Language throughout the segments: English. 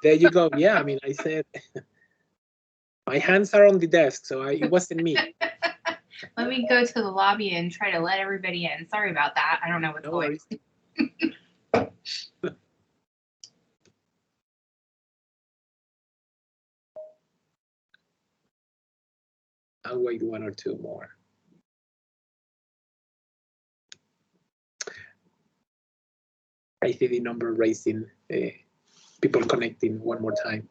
There you go. Yeah, I mean, I said my hands are on the desk, so it wasn't me. Let me go to the lobby and try to let everybody in. Sorry about that. I don't know what's No going worries. I'll wait 1 or 2 more. I see the number raising, people connecting one more time.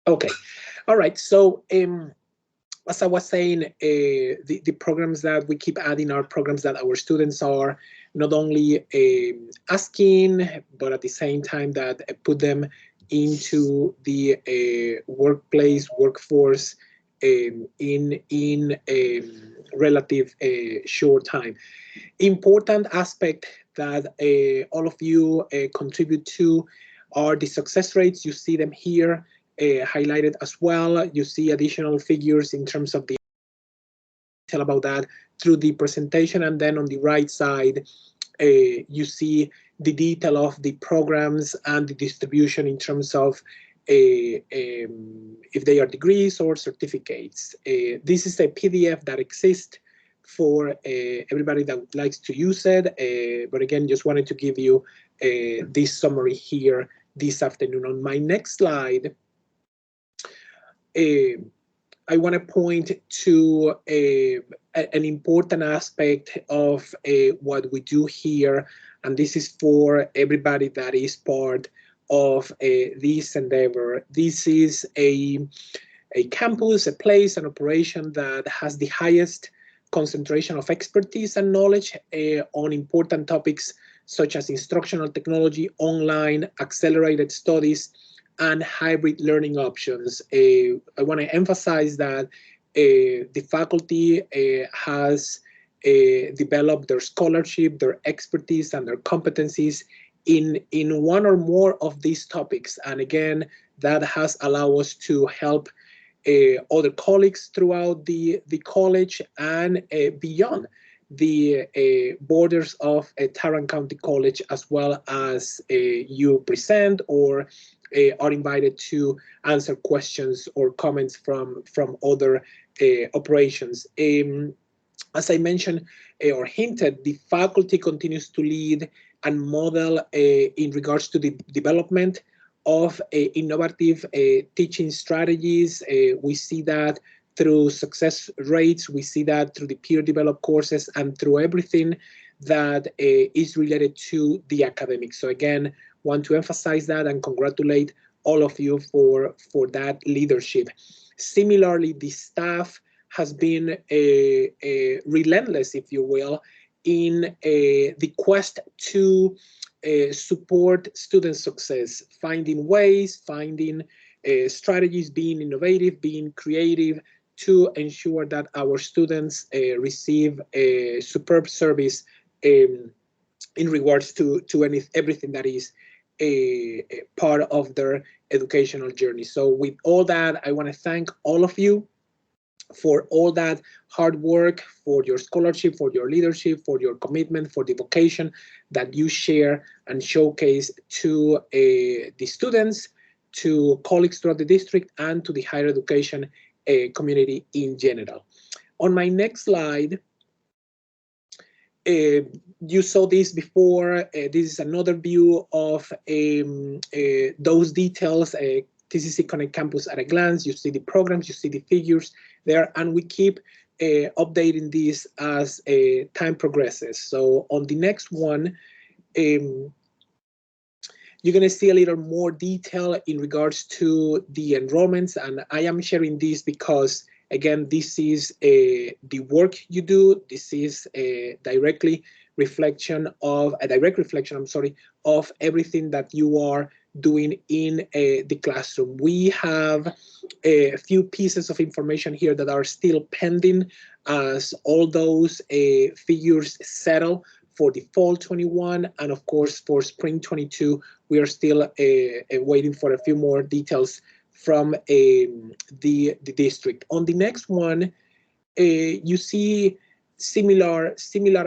Okay, all right. So as I was saying, the programs that we keep adding are programs that our students are not only asking, but at the same time that put them into the workforce in relative short time. Important aspect that all of you contribute to are the success rates. You see them here highlighted as well. You see additional figures in terms of the detail about that through the presentation, and then on the right side you see the detail of the programs and the distribution in terms of if they are degrees or certificates. This is a PDF that exists for everybody that likes to use it, but again, just wanted to give you this summary here this afternoon. On my next slide, I want to point to an important aspect of what we do here, and this is for everybody that is part of this endeavor. This is a campus, a place, an operation that has the highest concentration of expertise and knowledge on important topics such as instructional technology, online, accelerated studies, and hybrid learning options. I want to emphasize that the faculty has developed their scholarship, their expertise, and their competencies in one or more of these topics. And again, that has allowed us to help other colleagues throughout the college and beyond the borders of Tarrant County College, as well as you present or are invited to answer questions or comments from other operations. As I mentioned or hinted, the faculty continues to lead and model in regards to the development of innovative teaching strategies. We see that through success rates, we see that through the peer-developed courses, and through everything that is related to the academics. So again, want to emphasize that and congratulate all of you for that leadership. Similarly, the staff has been relentless, if you will, in the quest to support student success, finding ways, finding strategies, being innovative, being creative to ensure that our students receive a superb service in regards to everything that is a part of their educational journey. So with all that, I want to thank all of you for all that hard work, for your scholarship, for your leadership, for your commitment, for the vocation that you share and showcase to the students, to colleagues throughout the district, and to the higher education community in general. On my next slide, you saw this before. This is another view of those details. TCC Connect Campus at a glance. You see the programs, you see the figures there, and we keep updating this as time progresses. So on the next one, you're going to see a little more detail in regards to the enrollments, and I am sharing this because, again, this is the work you do. This is a direct reflection, of everything that you are doing in the classroom. We have a few pieces of information here that are still pending as all those figures settle for the fall 21, and of course for spring 22. We are still waiting for a few more details from the district. On the next one, you see similar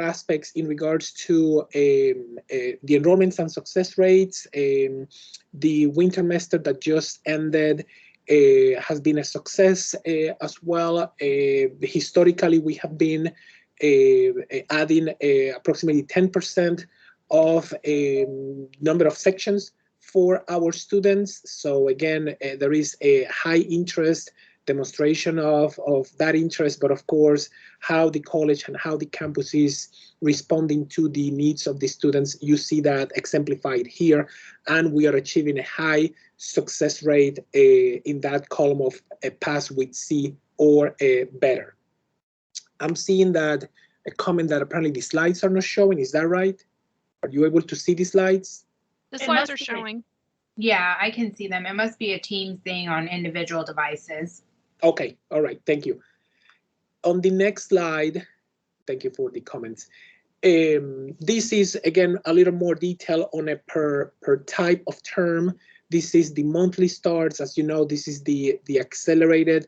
aspects in regards to the enrollments and success rates. The winter semester that just ended has been a success as well. Historically, we have been adding approximately 10% of number of sections for our students. So again, there is a high interest, demonstration of that interest, but of course, how the college and how the campus is responding to the needs of the students, you see that exemplified here, and we are achieving a high success rate in that column of a pass with C or better. I'm seeing that a comment that apparently the slides are not showing. Is that right? Are you able to see the slides? The slides are showing. Yeah, I can see them. It must be a Teams thing on individual devices. Okay, all right, thank you. On the next slide, thank you for the comments. This is, again, a little more detail on a per type of term. This is the monthly starts. As you know, this is the accelerated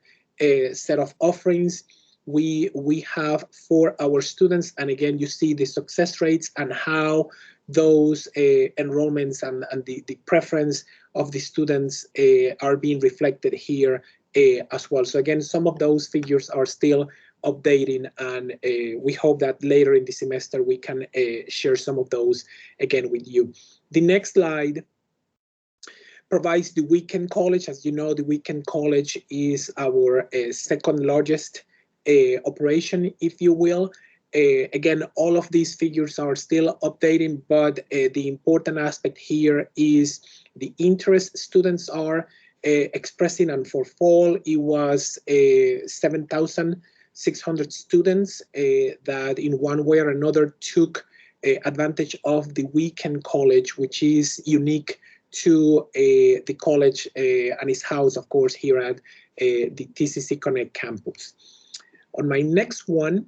set of offerings we have for our students. And again, you see the success rates and how those enrollments and the preference of the students are being reflected here as well. So again, some of those figures are still updating, and we hope that later in the semester we can share some of those again with you. The next slide provides the weekend college. As you know, the weekend college is our second largest operation, if you will. Again, all of these figures are still updating, but the important aspect here is the interest students are expressing, and for fall it was 7,600 students that in one way or another took advantage of the weekend college, which is unique to the college and its house, of course, here at the TCC Connect campus. On my next one,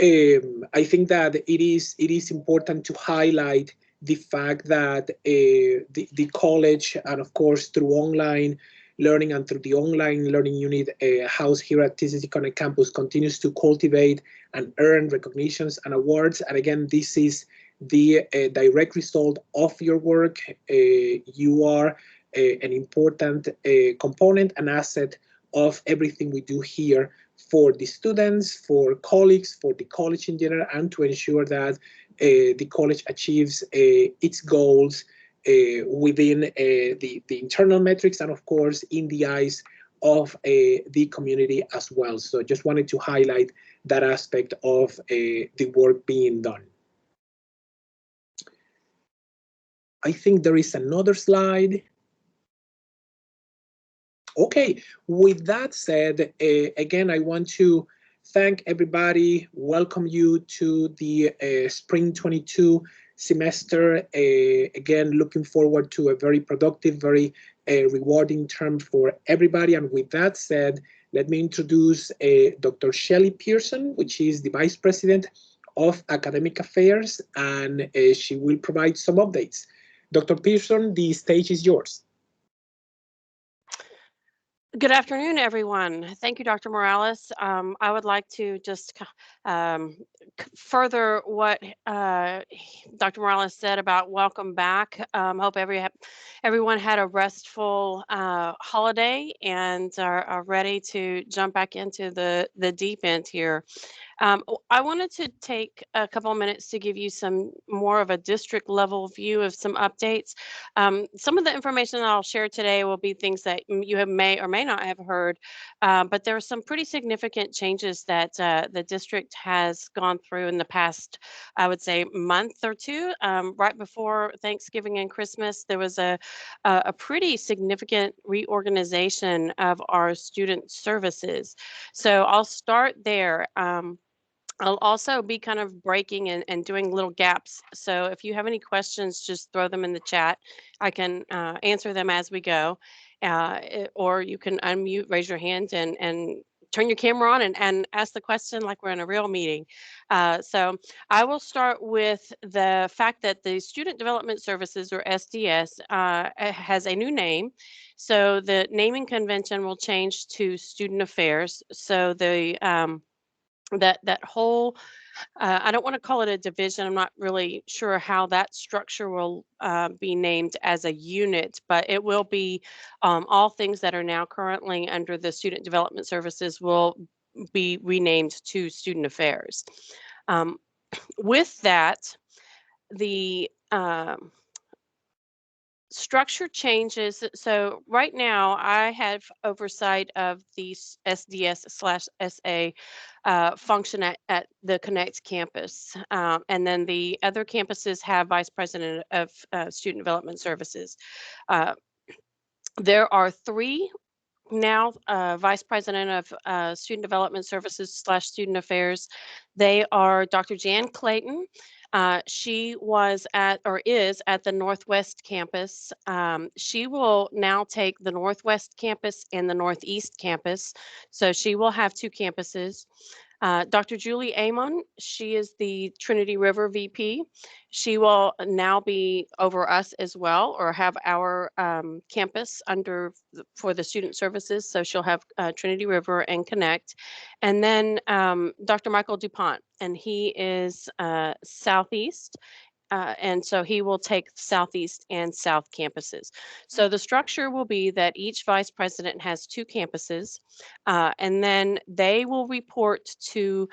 I think that it is important to highlight the fact that the college, and of course through online learning and through the online learning unit house here at TCC Connect campus, continues to cultivate and earn recognitions and awards. And again, this is the direct result of your work. You are an important component and asset of everything we do here for the students, for colleagues, for the college in general, and to ensure that the college achieves its goals within the internal metrics and, of course, in the eyes of the community as well. So just wanted to highlight that aspect of the work being done. I think there is another slide. Okay, with that said, again, I want to thank everybody, welcome you to the Spring 22 semester. Again, looking forward to a very productive, very rewarding term for everybody. And with that said, let me introduce Dr. Shelley Pearson, which is the Vice President of Academic Affairs, and she will provide some updates. Dr. Pearson, the stage is yours. Good afternoon, everyone. Thank you, Dr. Morales. I would like to just further what Dr. Morales said about welcome back. Hope everyone had a restful holiday and are ready to jump back into the deep end here. I wanted to take a couple of minutes to give you some more of a district level view of some updates. Some of the information that I'll share today will be things that you may or may not have heard, but there are some pretty significant changes that the district has gone through in the past, I would say, month or two. Right before Thanksgiving and Christmas, there was a pretty significant reorganization of our student services. So I'll start there. I'll also be kind of breaking and doing little gaps. So if you have any questions, just throw them in the chat. I can answer them as we go, or you can unmute, raise your hand, and turn your camera on and ask the question like we're in a real meeting. So I will start with the fact that the Student Development Services, or SDS, has a new name. So the naming convention will change to Student Affairs. So the that whole, I don't want to call it a division. I'm not really sure how that structure will be named as a unit, but it will be all things that are now currently under the Student Development Services will be renamed to Student Affairs. With that, the structure changes. So right now I have oversight of the SDS/SA function at the Connect campus. And then the other campuses have vice president of student development services. There are 3 now vice president of student development services / student affairs. They are Dr. Jan Clayton. She was at, or is at, the Northwest campus. She will now take the Northwest campus and the Northeast campus. So she will have 2 campuses. Dr. Julie Amon, she is the Trinity River VP. She will now be over us as well, or have our campus under for the student services. So she'll have Trinity River and Connect. And then Dr. Michael DuPont, and he is Southeast. And so he will take Southeast and South campuses. So the structure will be that each vice president has 2 campuses, and then they will report to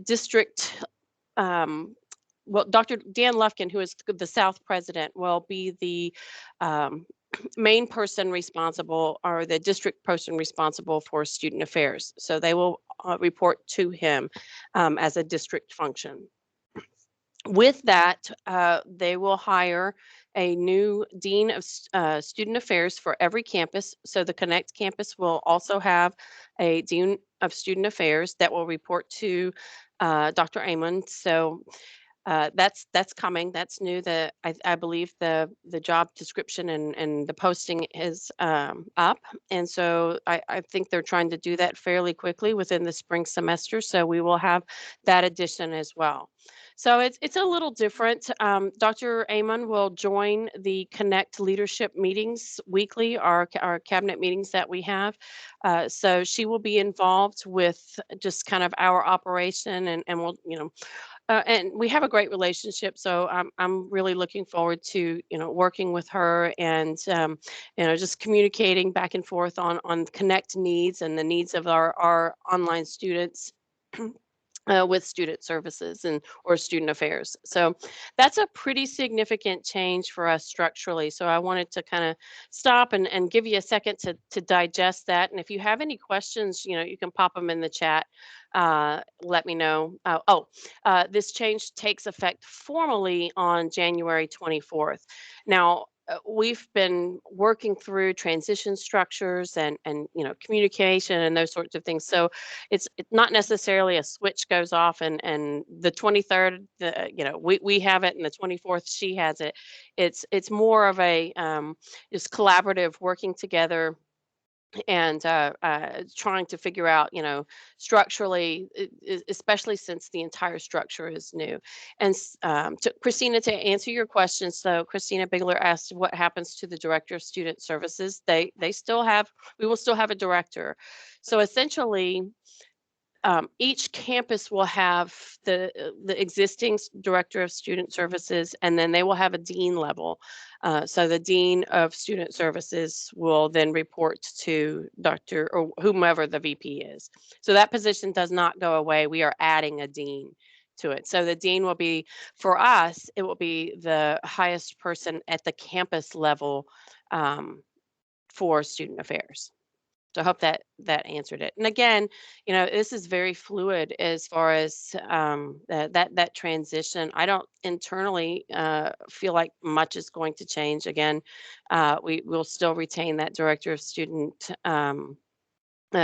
district. Well, Dr. Dan Lufkin, who is the South president, will be the main person responsible, or the district person responsible for student affairs. So they will report to him as a district function. With that, they will hire a new dean of student affairs for every campus. So the Connect campus will also have a dean of student affairs that will report to Dr. Amon. So that's coming. That's new. I believe the job description and the posting is up, and so I think they're trying to do that fairly quickly within the spring semester. So we will have that addition as well. So it's a little different. Dr. Amon will join the Connect leadership meetings weekly, our cabinet meetings that we have. So she will be involved with just kind of our operation, and we'll, and we have a great relationship. So I'm really looking forward to, working with her, and, just communicating back and forth on Connect needs and the needs of our online students. With student services or student affairs. So that's a pretty significant change for us structurally. So I wanted to kind of stop and give you a second to digest that. And if you have any questions, you can pop them in the chat. Let me know. This change takes effect formally on January 24th. Now, we've been working through transition structures and communication and those sorts of things. So it's not necessarily a switch goes off and the 23rd, we have it, and the 24th she has it. It's more of a just collaborative working together, and trying to figure out, structurally, especially since the entire structure is new. And to Christina, to answer your question, so Christina Bigler asked what happens to the director of student services. We will still have a director. So essentially, each campus will have the existing director of student services, and then they will have a dean level. So the dean of student services will then report to Dr. or whomever the VP is. So that position does not go away. We are adding a dean to it. So the dean will be, for us, it will be the highest person at the campus level for student affairs. So I hope that answered it. And again, this is very fluid as far as that transition. I don't internally feel like much is going to change. Again, we will still retain that director of student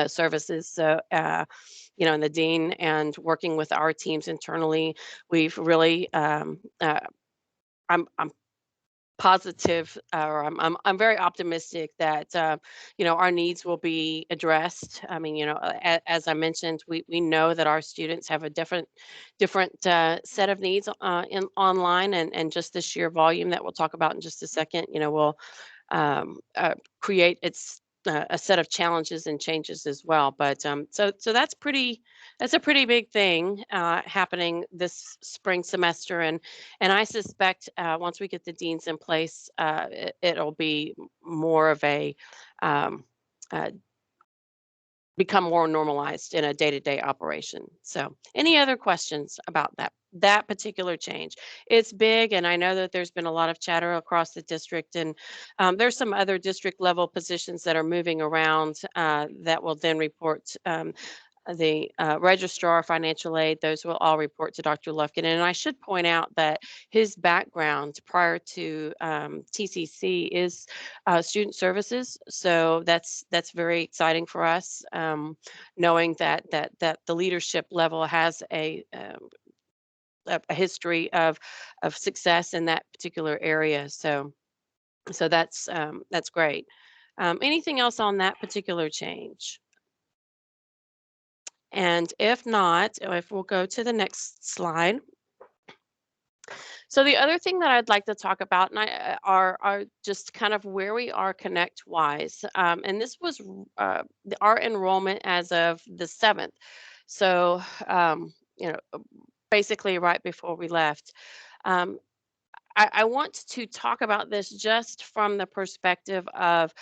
services. So, and the dean, and working with our teams internally, we've really, I'm positive, or I'm very optimistic that our needs will be addressed. I mean, as I mentioned, we know that our students have a different set of needs in online, and just the sheer volume that we'll talk about in just a second, will create a set of challenges and changes as well. But so that's a pretty big thing happening this spring semester, and I suspect once we get the deans in place, it'll be more of a um, uh, become more normalized in a day-to-day operation. So, any other questions about that particular change? It's big, and I know that there's been a lot of chatter across the district, and there's some other district level positions that are moving around that will then report. The registrar financial aid, those will all report to Dr. Lufkin. And I should point out that his background prior to TCC is student services, so that's very exciting for us, knowing that the leadership level has a history of success in that particular area. So that's great. Anything else on that particular change? And if not, if we'll go to the next slide. So the other thing that I'd like to talk about, and are just kind of where we are connect wise. And this was our enrollment as of the 7th. So basically right before we left. Um, I want to talk about this just from the perspective of,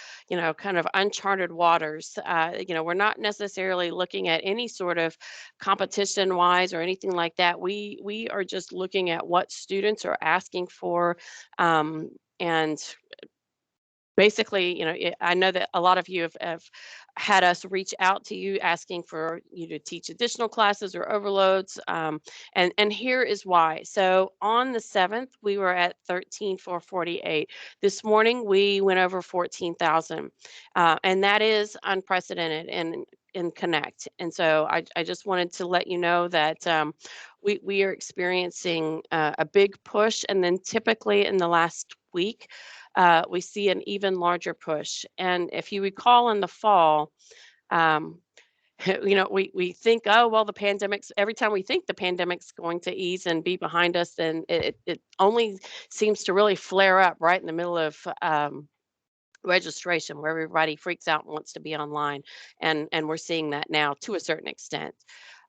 kind of uncharted waters. We're not necessarily looking at any sort of competition wise or anything like that. We are just looking at what students are asking for, and basically, I know that a lot of you have had us reach out to you asking for you to teach additional classes or overloads. And here is why. So on the 7th, we were at 13,448. This morning, we went over 14,000. And that is unprecedented in Connect. And so I just wanted to let you know that we are experiencing a big push. And then typically in the last week, we see an even larger push. And if you recall in the fall, um, we think, oh, well, the pandemic's, every time we think the pandemic's going to ease and be behind us, then it only seems to really flare up right in the middle of registration, where everybody freaks out and wants to be online. And we're seeing that now to a certain extent.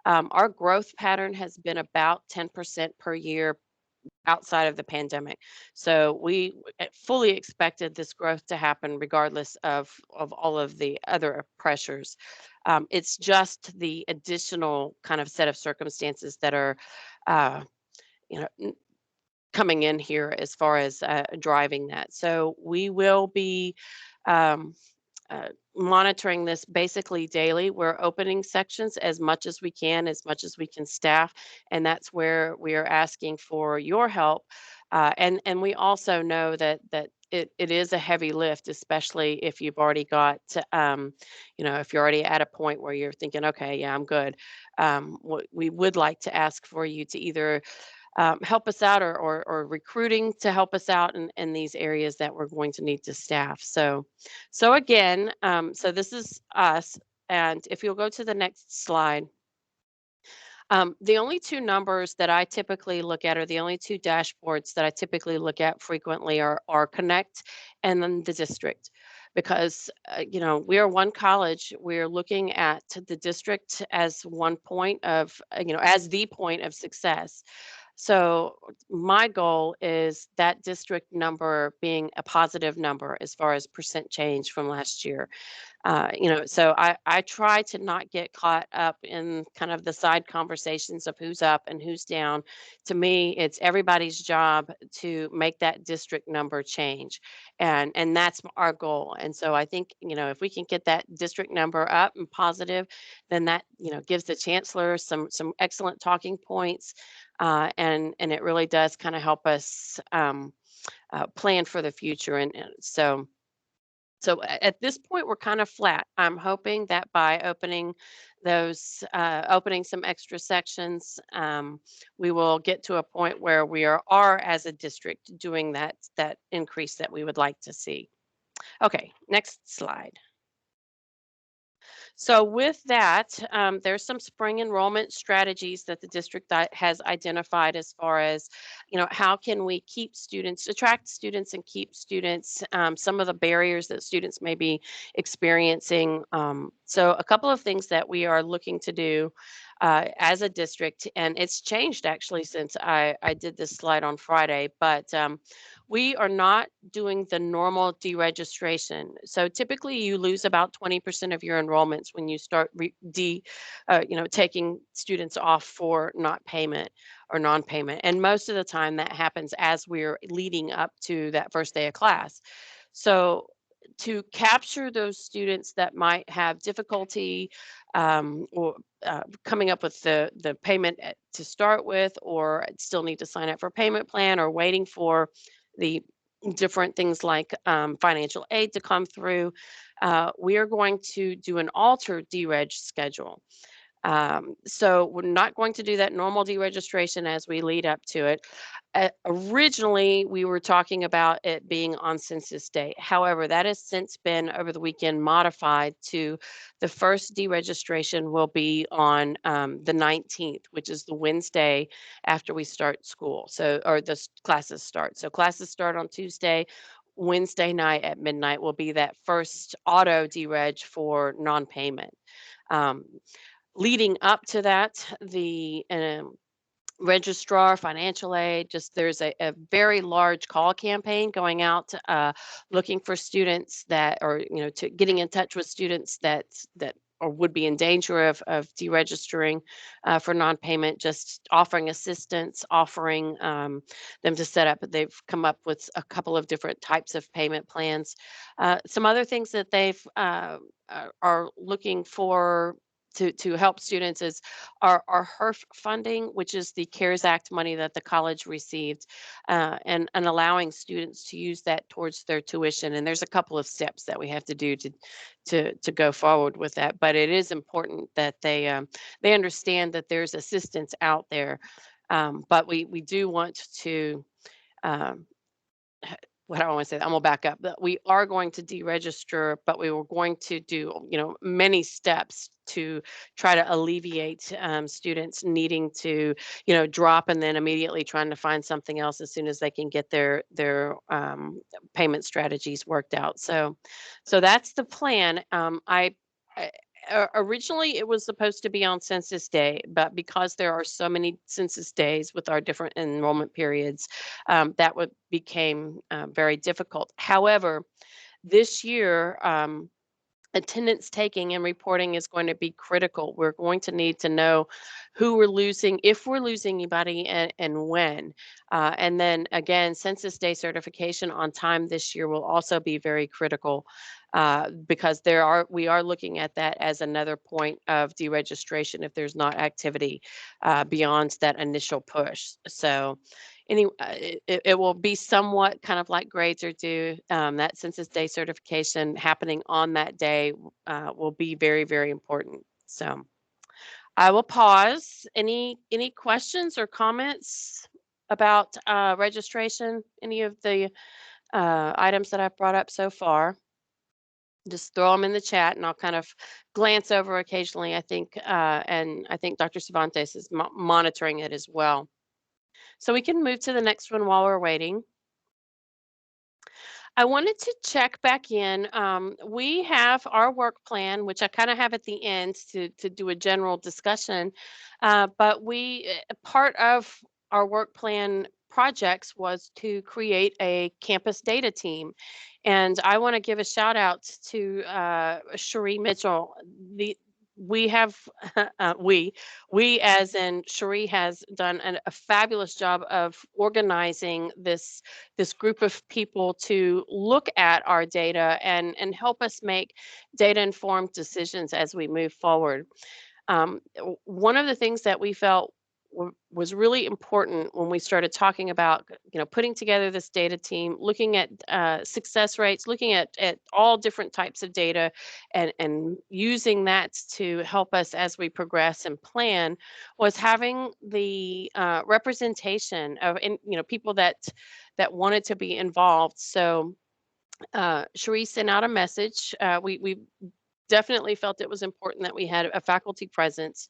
Our growth pattern has been about 10% per year outside of the pandemic. So we fully expected this growth to happen regardless of all of the other pressures. It's just the additional kind of set of circumstances that are, coming in here as far as driving that. So we will be um, monitoring this basically daily. We're opening sections as much as we can, as much as we can staff, and that's where we are asking for your help. And we also know that it is a heavy lift, especially if you've already got, if you're already at a point where you're thinking, okay, yeah, I'm good. We would like to ask for you to either help us out, or recruiting to help us out in these areas that we're going to need to staff. So again, so this is us. And if you'll go to the next slide. The only two numbers that I typically look at, or the only two dashboards that I typically look at frequently, are Connect and then the district. Because, we are one college. We're looking at the district as one point of, as the point of success. So my goal is that district number being a positive number as far as percent change from last year. So I try to not get caught up in kind of the side conversations of who's up and who's down. To me, it's everybody's job to make that district number change, and that's our goal. And so I think, if we can get that district number up and positive, then that, gives the chancellor some excellent talking points, and it really does kind of help us plan for the future. And so So at this point, we're kind of flat. I'm hoping that by opening opening some extra sections, we will get to a point where we are as a district doing that increase that we would like to see. Okay, next slide. So with that, there's some spring enrollment strategies that the district has identified as far as, how can we keep students, attract students and keep students, some of the barriers that students may be experiencing. So a couple of things that we are looking to do as a district, and it's changed actually since I did this slide on Friday, but we are not doing the normal deregistration. So typically you lose about 20% of your enrollments when you start taking students off for not payment or non-payment. And most of the time that happens as we're leading up to that first day of class. So to capture those students that might have difficulty or coming up with the payment to start with, or still need to sign up for payment plan, or waiting for the different things like financial aid to come through, we are going to do an altered dereg schedule. So we're not going to do that normal deregistration as we lead up to it. Originally, we were talking about it being on census day. However, that has since been over the weekend modified to the first deregistration will be on the 19th, which is the Wednesday after we start school. So, or the classes start. So classes start on Tuesday. Wednesday night at midnight will be that first auto dereg for non-payment. Leading up to that, the registrar, financial aid, just there's a very large call campaign going out, looking for students that are, to getting in touch with students that or would be in danger of deregistering for non-payment, just offering assistance, offering them to set up. They've come up with a couple of different types of payment plans. Some other things that they've are looking for to help students is our HERF funding, which is the CARES Act money that the college received, and allowing students to use that towards their tuition. And there's a couple of steps that we have to do to go forward with that. But it is important that they understand that there's assistance out there. But we do want to. What I want to say, I'm gonna back up. But we are going to deregister, but we were going to do, many steps to try to alleviate students needing to, drop and then immediately trying to find something else as soon as they can get their payment strategies worked out. So that's the plan. Originally it was supposed to be on census day, but because there are so many census days with our different enrollment periods, that became very difficult. However, this year, attendance taking and reporting is going to be critical. We're going to need to know who we're losing, if we're losing anybody, and when. And then again, census day certification on time this year will also be very critical, because we are looking at that as another point of deregistration if there's not activity beyond that initial push. So it will be somewhat kind of like grades are due. That census day certification happening on that day will be very, very important. So I will pause. Any questions or comments about registration? Any of the items that I've brought up so far? Just throw them in the chat, and I'll kind of glance over occasionally. I think, and I think Dr. Cervantes is monitoring it as well. So we can move to the next one while we're waiting. I wanted to check back in. We have our work plan, which I kind of have at the end to do a general discussion. But part of our work plan projects was to create a campus data team. And I want to give a shout out to Cherie Mitchell. We have we as in Cherie has done a fabulous job of organizing this group of people to look at our data and help us make data informed decisions as we move forward. One of the things that we felt was really important when we started talking about, putting together this data team, looking at success rates, looking at all different types of data, and using that to help us as we progress and plan, was having the representation of, people that wanted to be involved. So Cherie sent out a message. We definitely felt it was important that we had a faculty presence.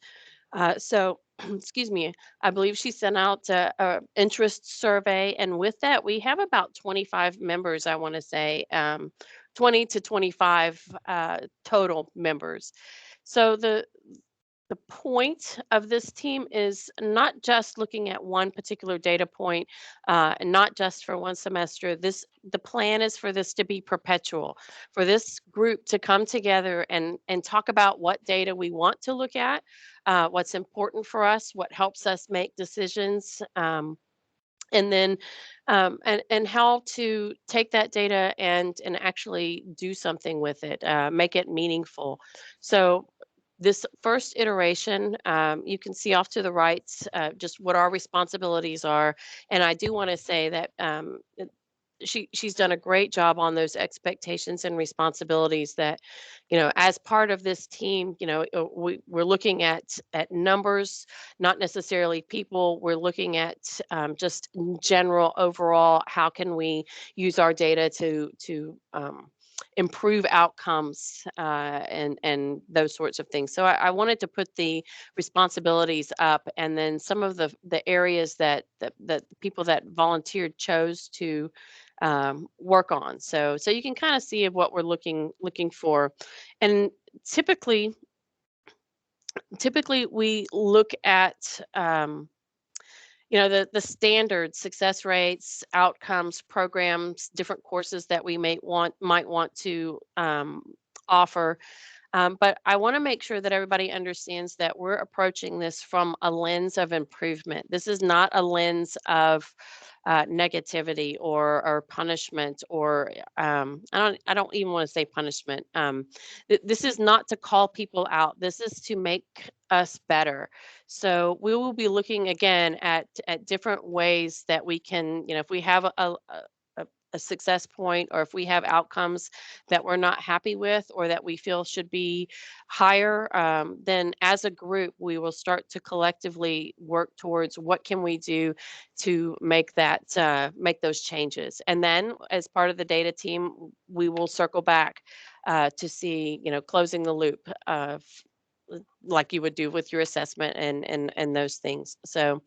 So, excuse me, I believe she sent out a interest survey, and with that, we have about 25 members. I want to say 20 to 25 total members. So the point of this team is not just looking at one particular data point, and not just for one semester. The plan is for this to be perpetual, for this group to come together and talk about what data we want to look at, what's important for us, what helps us make decisions, and then and how to take that data and actually do something with it, make it meaningful. So this first iteration, you can see off to the right just what our responsibilities are. And I do want to say that she's done a great job on those expectations and responsibilities that, as part of this team, we're looking at numbers, not necessarily people. We're looking at just in general, overall, how can we use our data to improve outcomes, and those sorts of things. So I wanted to put the responsibilities up, and then some of the areas that the people that volunteered chose to work on. So you can kind of see of what we're looking for. And typically we look at the standard success rates, outcomes, programs, different courses that we might want to offer. But I want to make sure that everybody understands that we're approaching this from a lens of improvement. This is not a lens of negativity or punishment, or I don't even want to say punishment. This is not to call people out. This is to make us better. So we will be looking again at different ways that we can, if we have a success point, or if we have outcomes that we're not happy with or that we feel should be higher, then as a group, we will start to collectively work towards what can we do to make those changes. And then as part of the data team, we will circle back to see, closing the loop of like you would do with your assessment and those things. So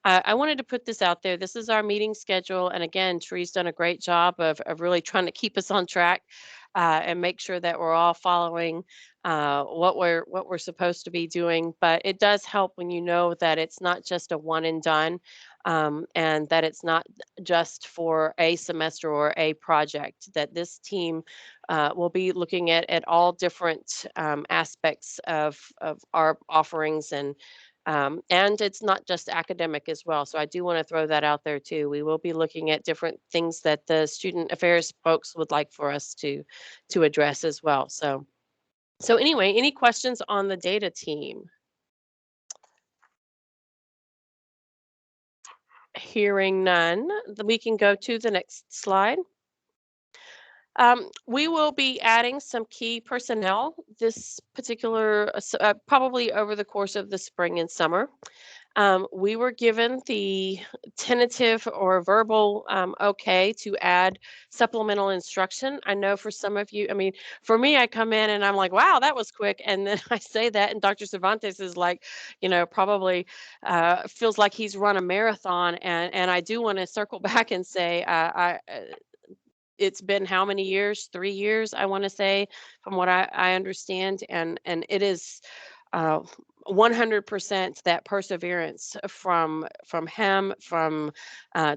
I wanted to put this out there. This is our meeting schedule. And again, Cherie's done a great job of really trying to keep us on track and make sure that we're all following what we're supposed to be doing. But it does help when you know that it's not just a one and done, and that it's not just for a semester or a project, that this team will be looking at all different aspects of our offerings, and it's not just academic as well. So I do want to throw that out there too. We will be looking at different things that the student affairs folks would like for us to address as well. So anyway, any questions on the data team? Hearing none, we can go to the next slide. We will be adding some key personnel this particular, probably over the course of the spring and summer. We were given the tentative or verbal okay to add supplemental instruction. I know for some of you, for me, I come in and I'm like, wow, that was quick. And then I say that, and Dr. Cervantes is like, probably feels like he's run a marathon. And I do want to circle back and say, it's been how many years? 3 years, I want to say, from what I understand, and it is 100% that perseverance from him, from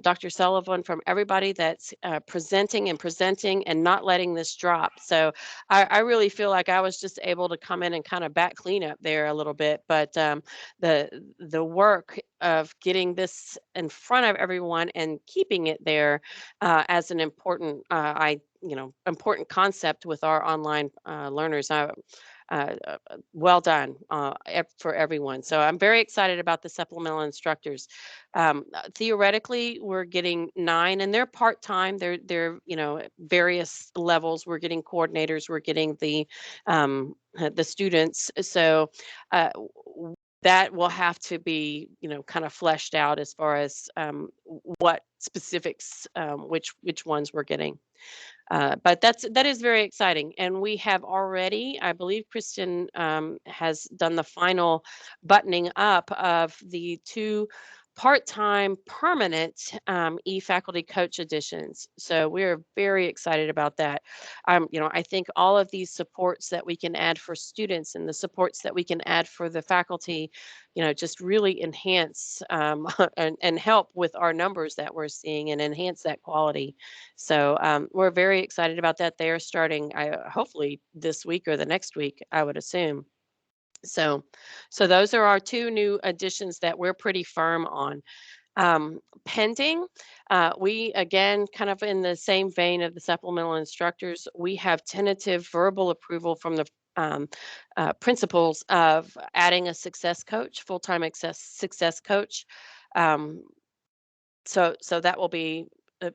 Dr. Sullivan, from everybody that's presenting and not letting this drop. So I really feel like I was just able to come in and kind of back clean up there a little bit, but the work of getting this in front of everyone and keeping it there as an important important concept with our online learners. well done for everyone. So I'm very excited about the supplemental instructors. Theoretically, we're getting 9, and they're part-time. They're various levels. We're getting coordinators. We're getting the students. So that will have to be kind of fleshed out as far as what specifics, which ones we're getting. But that is very exciting, and we have already, I believe, Kristen has done the final buttoning up of the 2 part-time permanent e-faculty coach additions. So we're very excited about that. I think all of these supports that we can add for students and the supports that we can add for the faculty, just really enhance and help with our numbers that we're seeing and enhance that quality. So we're very excited about that. They are starting hopefully this week or the next week, I would assume. So those are our 2 new additions that we're pretty firm on. Pending, we again, kind of in the same vein of the supplemental instructors, we have tentative verbal approval from the principals of adding a success coach, full-time success coach. So that will be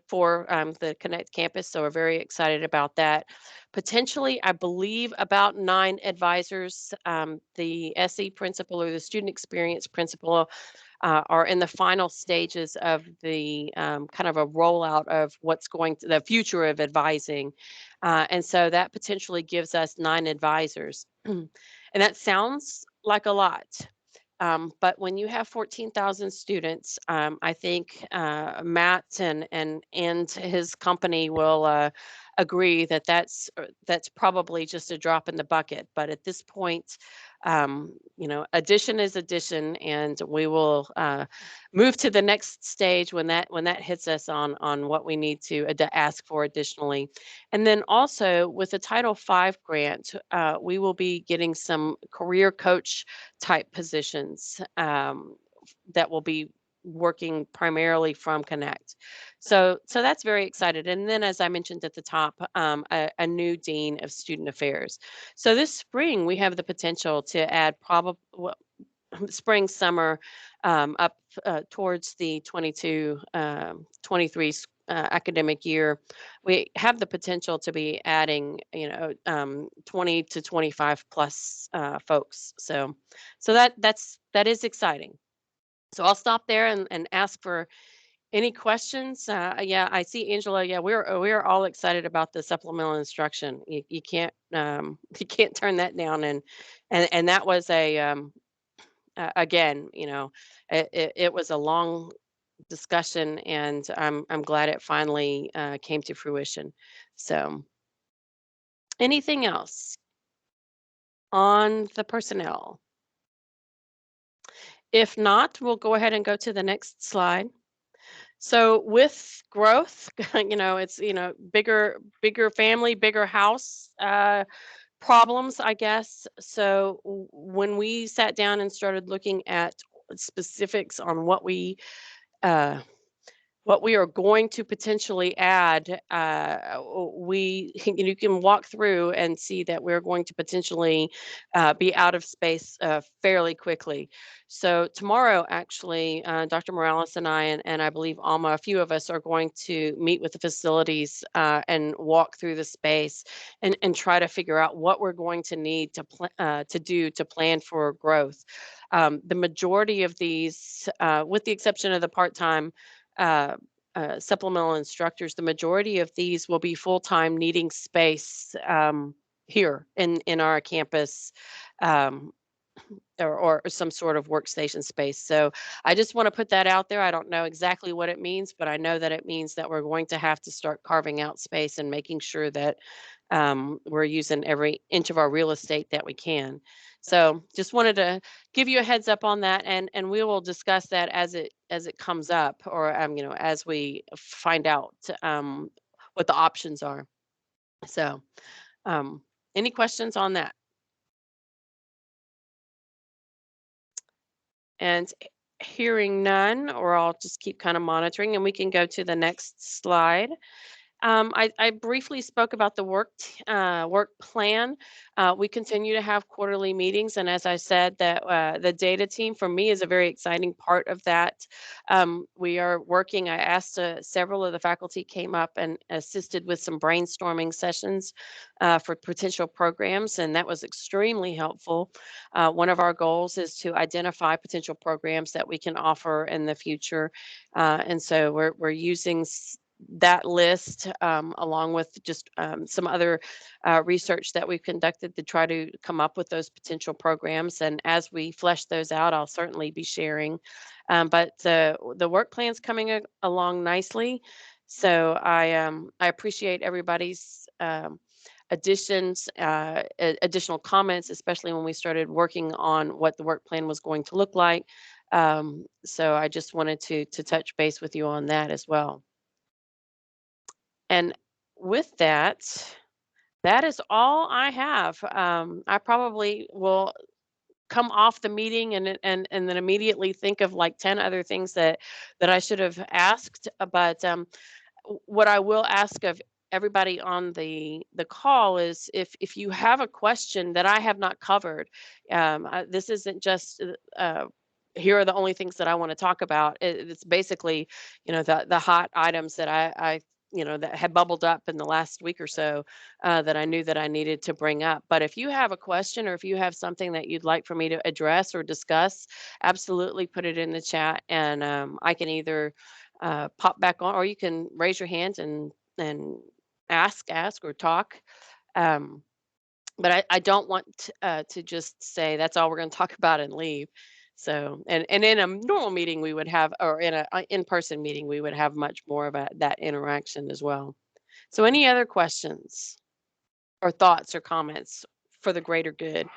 for the Connect campus. So we're very excited about that. Potentially, I believe about 9 advisors. The SE principal or the student experience principal are in the final stages of the kind of a rollout of what's going to the future of advising. And so that potentially gives us 9 advisors. And that sounds like a lot. But when you have 14,000 students, I think Matt and his company will agree that that's probably just a drop in the bucket. But at this point, addition is addition, and we will move to the next stage when that hits us on what we need to ask for additionally. And then also with the Title V grant, we will be getting some career coach type positions that will be working primarily from Connect. So that's very excited. And then, as I mentioned at the top, a new dean of student affairs. So this spring, we have the potential to add spring, summer, up towards the 23 academic year, we have the potential to be adding, 20 to 25 plus folks. So that is exciting. So I'll stop there and ask for any questions. Yeah, I see Angela. Yeah, we're all excited about the supplemental instruction. You can't you can't turn that down. And that was again, it was a long discussion, and I'm glad it finally came to fruition. So, anything else on the personnel? If not, we'll go ahead and go to the next slide. So with growth, it's bigger family, bigger house problems, I guess. So when we sat down and started looking at specifics on what we are going to potentially add, you can walk through and see that we're going to potentially be out of space fairly quickly. So tomorrow, actually, Dr. Morales and I believe Alma, a few of us are going to meet with the facilities and walk through the space and try to figure out what we're going to need to do to plan for growth. The majority of these, with the exception of the part-time supplemental instructors, the majority of these will be full-time needing space here in our campus, or some sort of workstation space. So I just want to put that out there. I don't know exactly what it means, but I know that it means that we're going to have to start carving out space and making sure that we're using every inch of our real estate that we can. So just wanted to give you a heads up on that, and we will discuss that as it comes up, or as we find out what the options are. So any questions on that? And hearing none, or I'll just keep kind of monitoring, and we can go to the next slide. I briefly spoke about the work plan. We continue to have quarterly meetings, and as I said, that the data team for me is a very exciting part of that. We are working. I asked several of the faculty came up and assisted with some brainstorming sessions for potential programs, and that was extremely helpful. One of our goals is to identify potential programs that we can offer in the future, and so we're using that list, along with just some other research that we've conducted to try to come up with those potential programs. And as we flesh those out, I'll certainly be sharing. But the work plan's coming along nicely. So I appreciate everybody's additional comments, especially when we started working on what the work plan was going to look like. So I just wanted to touch base with you on that as well. And with that, that is all I have. I probably will come off the meeting and then immediately think of like 10 other things that I should have asked. But what I will ask of everybody on the call is if you have a question that I have not covered, this isn't just here are the only things that I want to talk about. It's basically, the hot items that I that had bubbled up in the last week or so that I knew that I needed to bring up. But if you have a question or if you have something that you'd like for me to address or discuss, absolutely put it in the chat, and I can either pop back on, or you can raise your hand and ask or talk. But I don't want to just say that's all we're going to talk about and leave. So, and in a normal meeting we would have, or in a in-person meeting, we would have much more of that interaction as well. So any other questions or thoughts or comments for the greater good?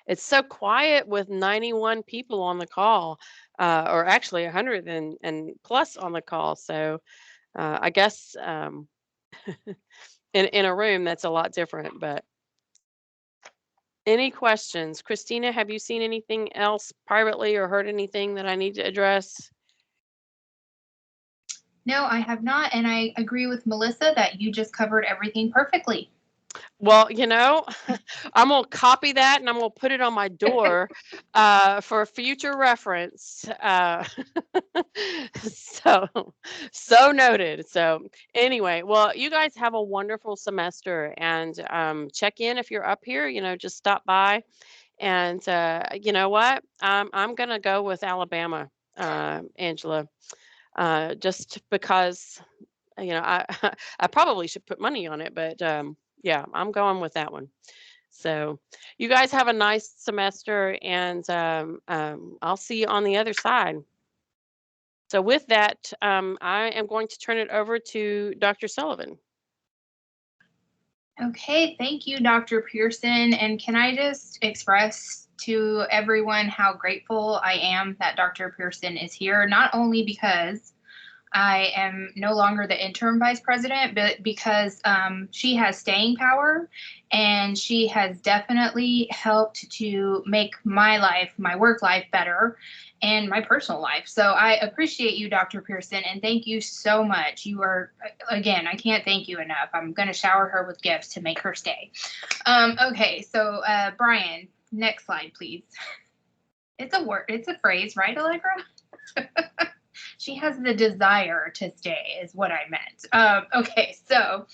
It's so quiet with 91 people on the call, or actually 100 and plus on the call. So I guess in a room that's a lot different. But any questions? Christina, have you seen anything else privately or heard anything that I need to address? No, I have not. And I agree with Melissa that you just covered everything perfectly. Well, I'm going to copy that and I'm going to put it on my door for future reference. So noted. So anyway, well, you guys have a wonderful semester, and check in if you're up here, just stop by. And you know what? I'm going to go with Alabama, Angela, just because, I, I probably should put money on it, but yeah, I'm going with that one. So you guys have a nice semester, and I'll see you on the other side. So with that, I am going to turn it over to Dr. Sullivan. Okay, thank you, Dr. Pearson. And can I just express to everyone how grateful I am that Dr. Pearson is here, not only because I am no longer the interim vice president, but because she has staying power, and she has definitely helped to make my life, my work life better, and my personal life. So I appreciate you, Dr. Pearson, and thank you so much. You are, again, I can't thank you enough. I'm going to shower her with gifts to make her stay. Okay, so Brian, next slide, please. It's a word, it's a phrase, right, Allegra? She has the desire to stay is what I meant. Okay, so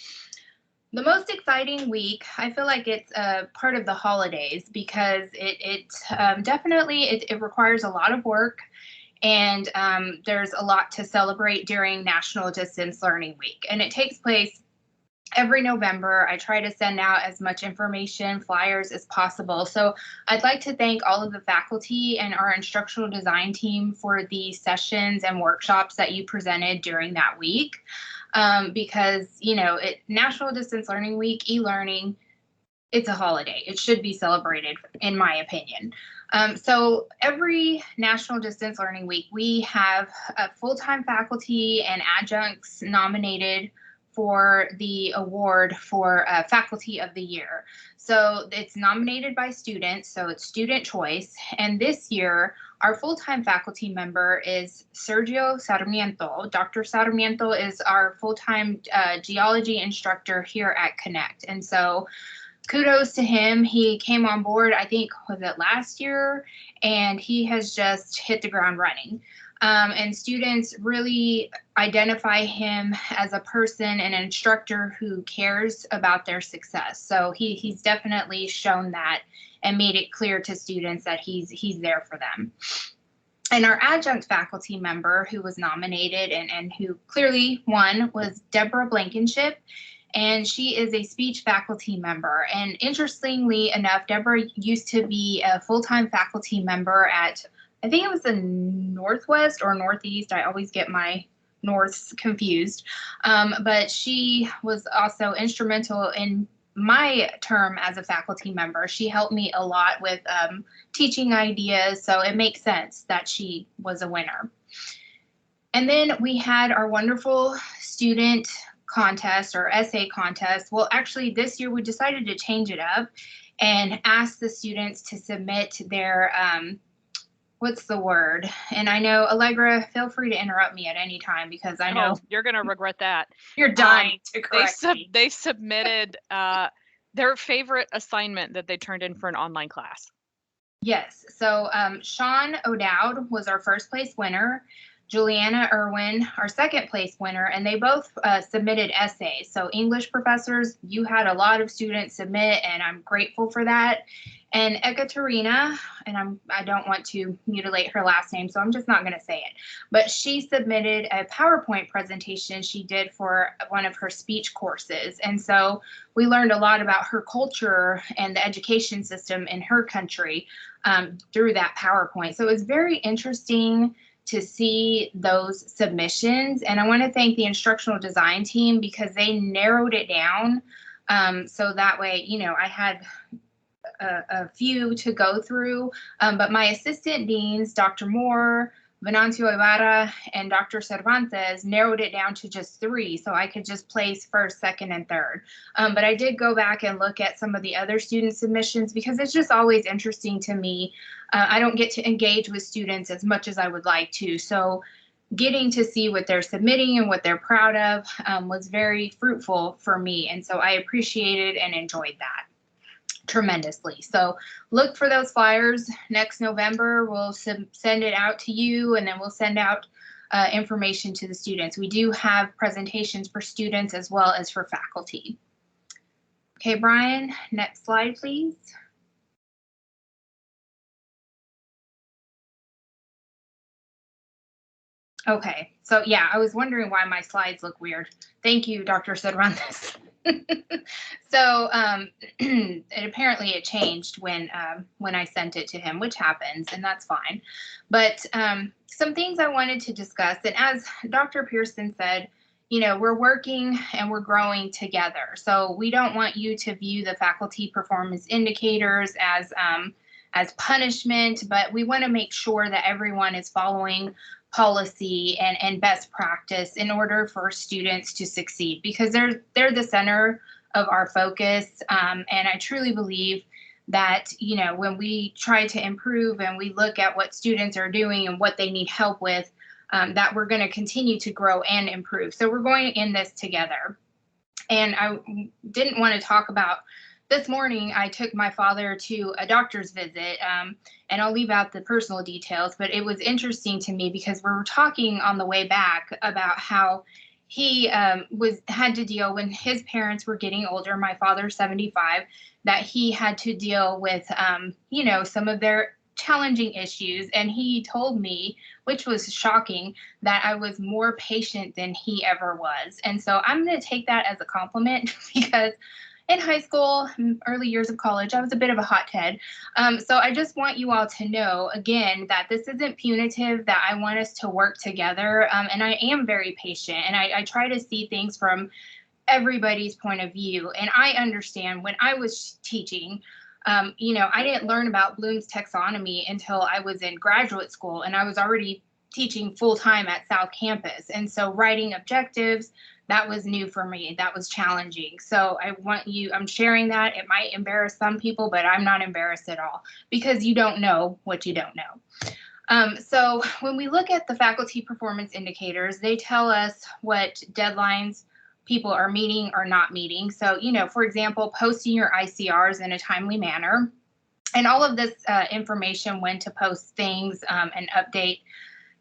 the most exciting week, I feel like it's part of the holidays, because it definitely requires a lot of work, and there's a lot to celebrate during National Distance Learning Week. And it takes place every November. I try to send out as much information, flyers as possible. So I'd like to thank all of the faculty and our instructional design team for the sessions and workshops that you presented during that week. Because, National Distance Learning Week, e-learning, it's a holiday. It should be celebrated, in my opinion. So every National Distance Learning Week, we have full-time faculty and adjuncts nominated for the award for Faculty of the Year. So it's nominated by students, so it's student choice. And this year, Our full-time faculty member is Sergio Sarmiento. Dr. Sarmiento is our full-time geology instructor here at Connect. And so kudos to him. He came on board, I think, was it last year? And he has just hit the ground running. And students really identify him as a person, an instructor who cares about their success. So he's definitely shown that and made it clear to students that he's there for them. And our adjunct faculty member who was nominated and who clearly won was Deborah Blankenship. And she is a speech faculty member. And interestingly enough, Deborah used to be a full-time faculty member at, I think it was the Northwest or Northeast. I always get my Norths confused. But she was also instrumental in my term as a faculty member. She helped me a lot with teaching ideas. So it makes sense that she was a winner. And then we had our wonderful student contest or essay contest. Well, actually this year we decided to change it up and ask the students to submit their, what's the word? And I know, Allegra, feel free to interrupt me at any time because I know you're going to regret that. You're dying to correct me. They submitted their favorite assignment that they turned in for an online class. Yes. So Sean O'Dowd was our first place winner. Juliana Irwin, our second place winner, and they both submitted essays. So English professors, you had a lot of students submit, and I'm grateful for that. And Ekaterina, and I don't want to mutilate her last name, so I'm just not going to say it, but she submitted a PowerPoint presentation she did for one of her speech courses. And so we learned a lot about her culture and the education system in her country through that PowerPoint. So it was very interesting to see those submissions. And I want to thank the instructional design team because they narrowed it down. So that way, you know, I had a few to go through, but my assistant deans, Dr. Moore, Venancio Ibarra, and Dr. Cervantes narrowed it down to just 3, so I could just place first, second, and third. But I did go back and look at some of the other student submissions because it's just always interesting to me. I don't get to engage with students as much as I would like to, so getting to see what they're submitting and what they're proud of was very fruitful for me, and so I appreciated and enjoyed that tremendously. So look for those flyers next November. We'll send it out to you, and then we'll send out information to the students. We do have presentations for students as well as for faculty. Okay, Brian, next slide, please. Okay, so yeah, I was wondering why my slides look weird. Thank you, Dr. Cervantes. So apparently it changed when I sent it to him, which happens, and that's fine. But some things I wanted to discuss, and as Dr. Pearson said, you know, we're working and we're growing together. So we don't want you to view the faculty performance indicators as punishment, but we want to make sure that everyone is following policy and best practice in order for students to succeed, because they're the center of our focus. And I truly believe that, you know, when we try to improve and we look at what students are doing and what they need help with, that we're going to continue to grow and improve. So we're going in this together. And I didn't want to talk about this morning. I took my father to a doctor's visit, and I'll leave out the personal details, but it was interesting to me because we were talking on the way back about how he had to deal when his parents were getting older. My father's 75, that he had to deal with, you know, some of their challenging issues. And he told me, which was shocking, that I was more patient than he ever was. And so I'm going to take that as a compliment because in high school, early years of college, I was a bit of a hothead. So I just want you all to know, again, that this isn't punitive, that I want us to work together. And I am very patient, and I try to see things from everybody's point of view. And I understand when I was teaching, you know, I didn't learn about Bloom's taxonomy until I was in graduate school, and I was already teaching full-time at South Campus. And so writing objectives, that was new for me. That was challenging. So I'm sharing that. It might embarrass some people, but I'm not embarrassed at all because you don't know what you don't know. So when we look at the faculty performance indicators, they tell us what deadlines people are meeting or not meeting. So, for example, posting your ICRs in a timely manner. And all of this information, when to post things and update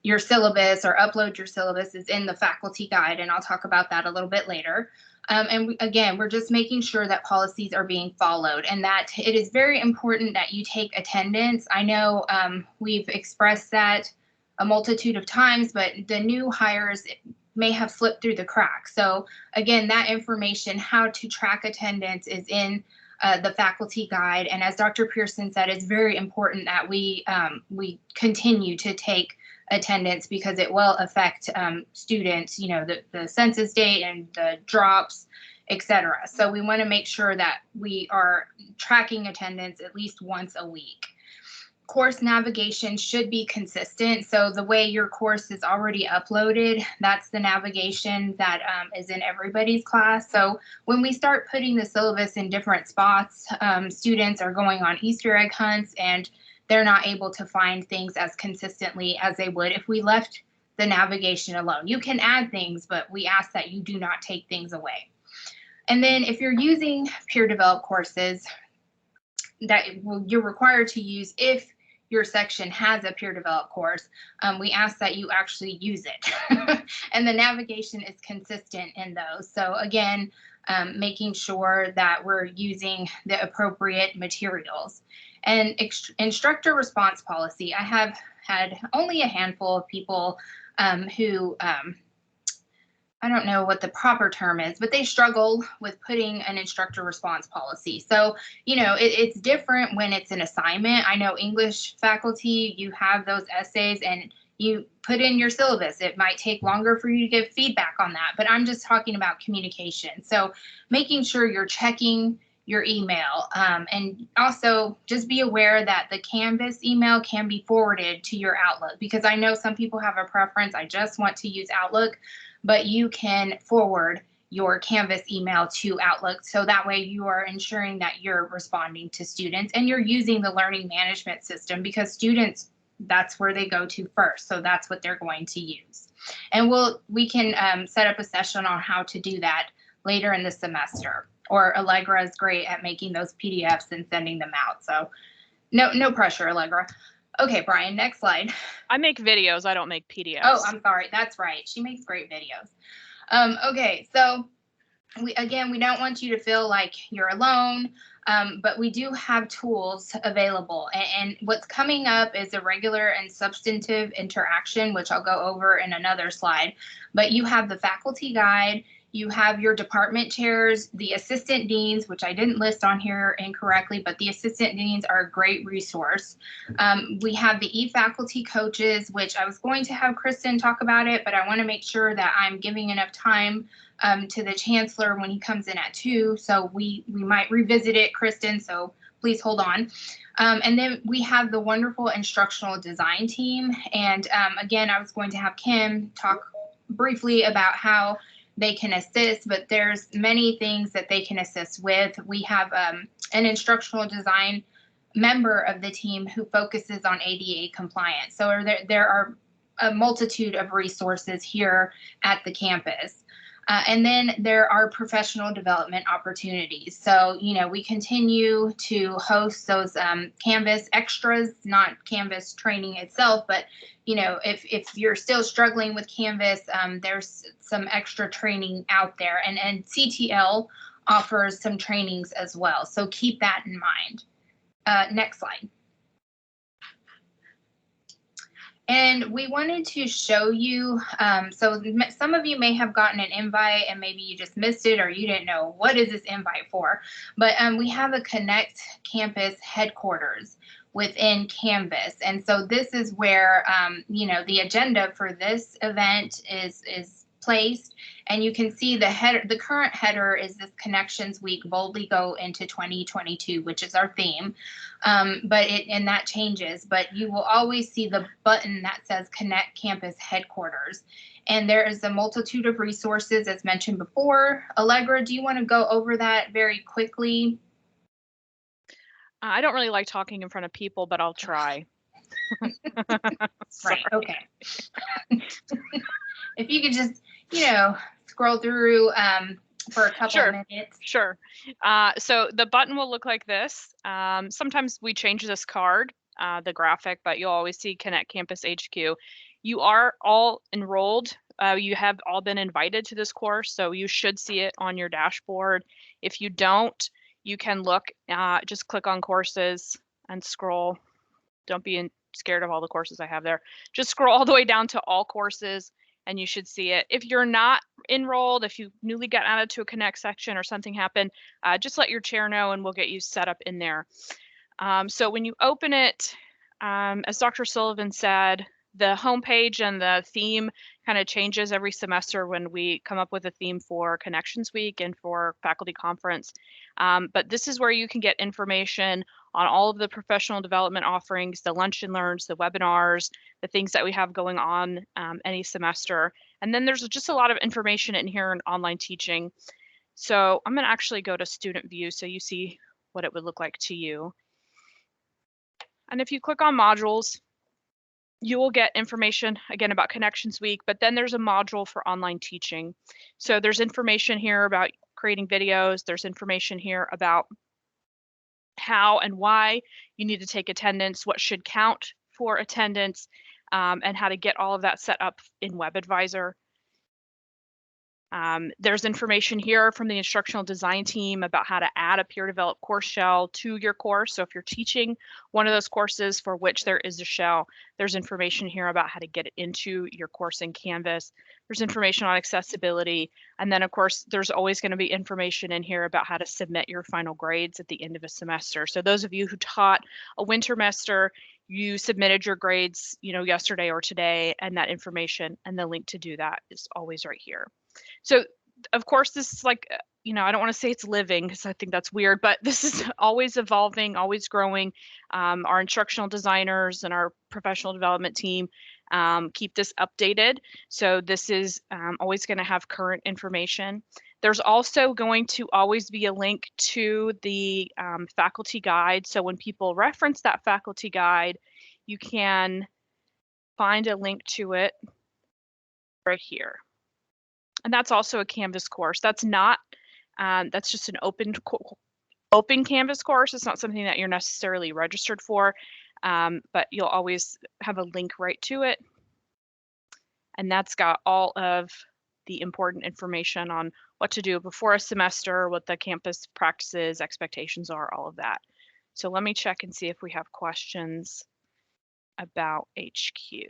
your syllabus or upload your syllabus, is in the faculty guide. And I'll talk about that a little bit later. Again, we're just making sure that policies are being followed and that it is very important that you take attendance. I know we've expressed that a multitude of times, but the new hires may have slipped through the cracks. So again, that information, how to track attendance, is in the faculty guide. And as Dr. Pearson said, it's very important that we continue to take attendance because it will affect students, the census date and the drops, etc. So we want to make sure that we are tracking attendance at least once a week. Course navigation should be consistent. So the way your course is already uploaded, that's the navigation that is in everybody's class. So when we start putting the syllabus in different spots, students are going on Easter egg hunts and they're not able to find things as consistently as they would if we left the navigation alone. You can add things, but we ask that you do not take things away. And then if you're using peer-developed courses that you're required to use, if your section has a peer-developed course, we ask that you actually use it. And the navigation is consistent in those. So again, making sure that we're using the appropriate materials. And instructor response policy, I have had only a handful of people who, I don't know what the proper term is, but they struggle with putting an instructor response policy. So, it's different when it's an assignment. I know English faculty, you have those essays and you put in your syllabus. It might take longer for you to give feedback on that, but I'm just talking about communication. So making sure you're checking your email. And also just be aware that the Canvas email can be forwarded to your Outlook, because I know some people have a preference. I just want to use Outlook, but you can forward your Canvas email to Outlook. So that way you are ensuring that you're responding to students and you're using the learning management system, because students, that's where they go to first. So that's what they're going to use. And we can set up a session on how to do that later in the semester. Or Allegra is great at making those PDFs and sending them out. So no pressure, Allegra. Okay, Brian, next slide. I make videos. I don't make PDFs. Oh, I'm sorry. That's right. She makes great videos. Okay, so we don't want you to feel like you're alone, but we do have tools available. And what's coming up is a regular and substantive interaction, which I'll go over in another slide. But you have the faculty guide. You have your department chairs, the assistant deans, which I didn't list on here incorrectly, but the assistant deans are a great resource. We have the e-faculty coaches, which I was going to have Kristen talk about it, but I want to make sure that I'm giving enough time to the chancellor when he comes in at 2. So we might revisit it, Kristen, so please hold on. And then we have the wonderful instructional design team. And again, I was going to have Kim talk briefly about how they can assist, but there's many things that they can assist with. We have an instructional design member of the team who focuses on ADA compliance. So there are a multitude of resources here at the campus. And then there are professional development opportunities. So, we continue to host those Canvas extras, not Canvas training itself, but, if you're still struggling with Canvas, there's some extra training out there. And CTL offers some trainings as well. So keep that in mind. Next slide. And we wanted to show you, so some of you may have gotten an invite and maybe you just missed it or you didn't know what is this invite for, but we have a Connect Campus headquarters within Canvas. And so this is where, the agenda for this event is placed. And you can see the current header is this Connections Week, Boldly Go into 2022, which is our theme. And that changes, but you will always see the button that says Connect Campus Headquarters. And there is a multitude of resources as mentioned before. Allegra, do you want to go over that very quickly? I don't really like talking in front of people, but I'll try. Right, okay. If you could just, scroll through for a couple of minutes. Sure. So the button will look like this. Sometimes we change this card, the graphic, but you'll always see Connect Campus HQ. You are all enrolled. You have all been invited to this course, so you should see it on your dashboard. If you don't, you can look, just click on courses and scroll. Don't be scared of all the courses I have there. Just scroll all the way down to all courses and you should see it. If you're not enrolled, if you newly got added to a Connect section or something happened, just let your chair know and we'll get you set up in there. So when you open it, as Dr. Sullivan said, the homepage and the theme kind of changes every semester when we come up with a theme for Connections Week and for faculty conference. But this is where you can get information on all of the professional development offerings, the lunch and learns, the webinars, the things that we have going on any semester. And then there's just a lot of information in here in online teaching. So I'm going to actually go to student view so you see what it would look like to you. And if you click on modules, you will get information again about Connections Week, but then there's a module for online teaching. So there's information here about creating videos. There's information here about how and why you need to take attendance, what should count for attendance, and how to get all of that set up in WebAdvisor. There's information here from the instructional design team about how to add a peer-developed course shell to your course. So if you're teaching one of those courses for which there is a shell, there's information here about how to get it into your course in Canvas. There's information on accessibility. And then, of course, there's always going to be information in here about how to submit your final grades at the end of a semester. So those of you who taught a winter semester, you submitted your grades, yesterday or today, and that information and the link to do that is always right here. So, of course, this is like, I don't want to say it's living because I think that's weird, but this is always evolving, always growing. Our instructional designers and our professional development team keep this updated. So this is always going to have current information. There's also going to always be a link to the faculty guide. So when people reference that faculty guide, you can find a link to it right here. And that's also a Canvas course. That's not, that's just an open Canvas course. It's not something that you're necessarily registered for, but you'll always have a link right to it. And that's got all of the important information on what to do before a semester, what the campus practices, expectations are, all of that. So let me check and see if we have questions about HQ.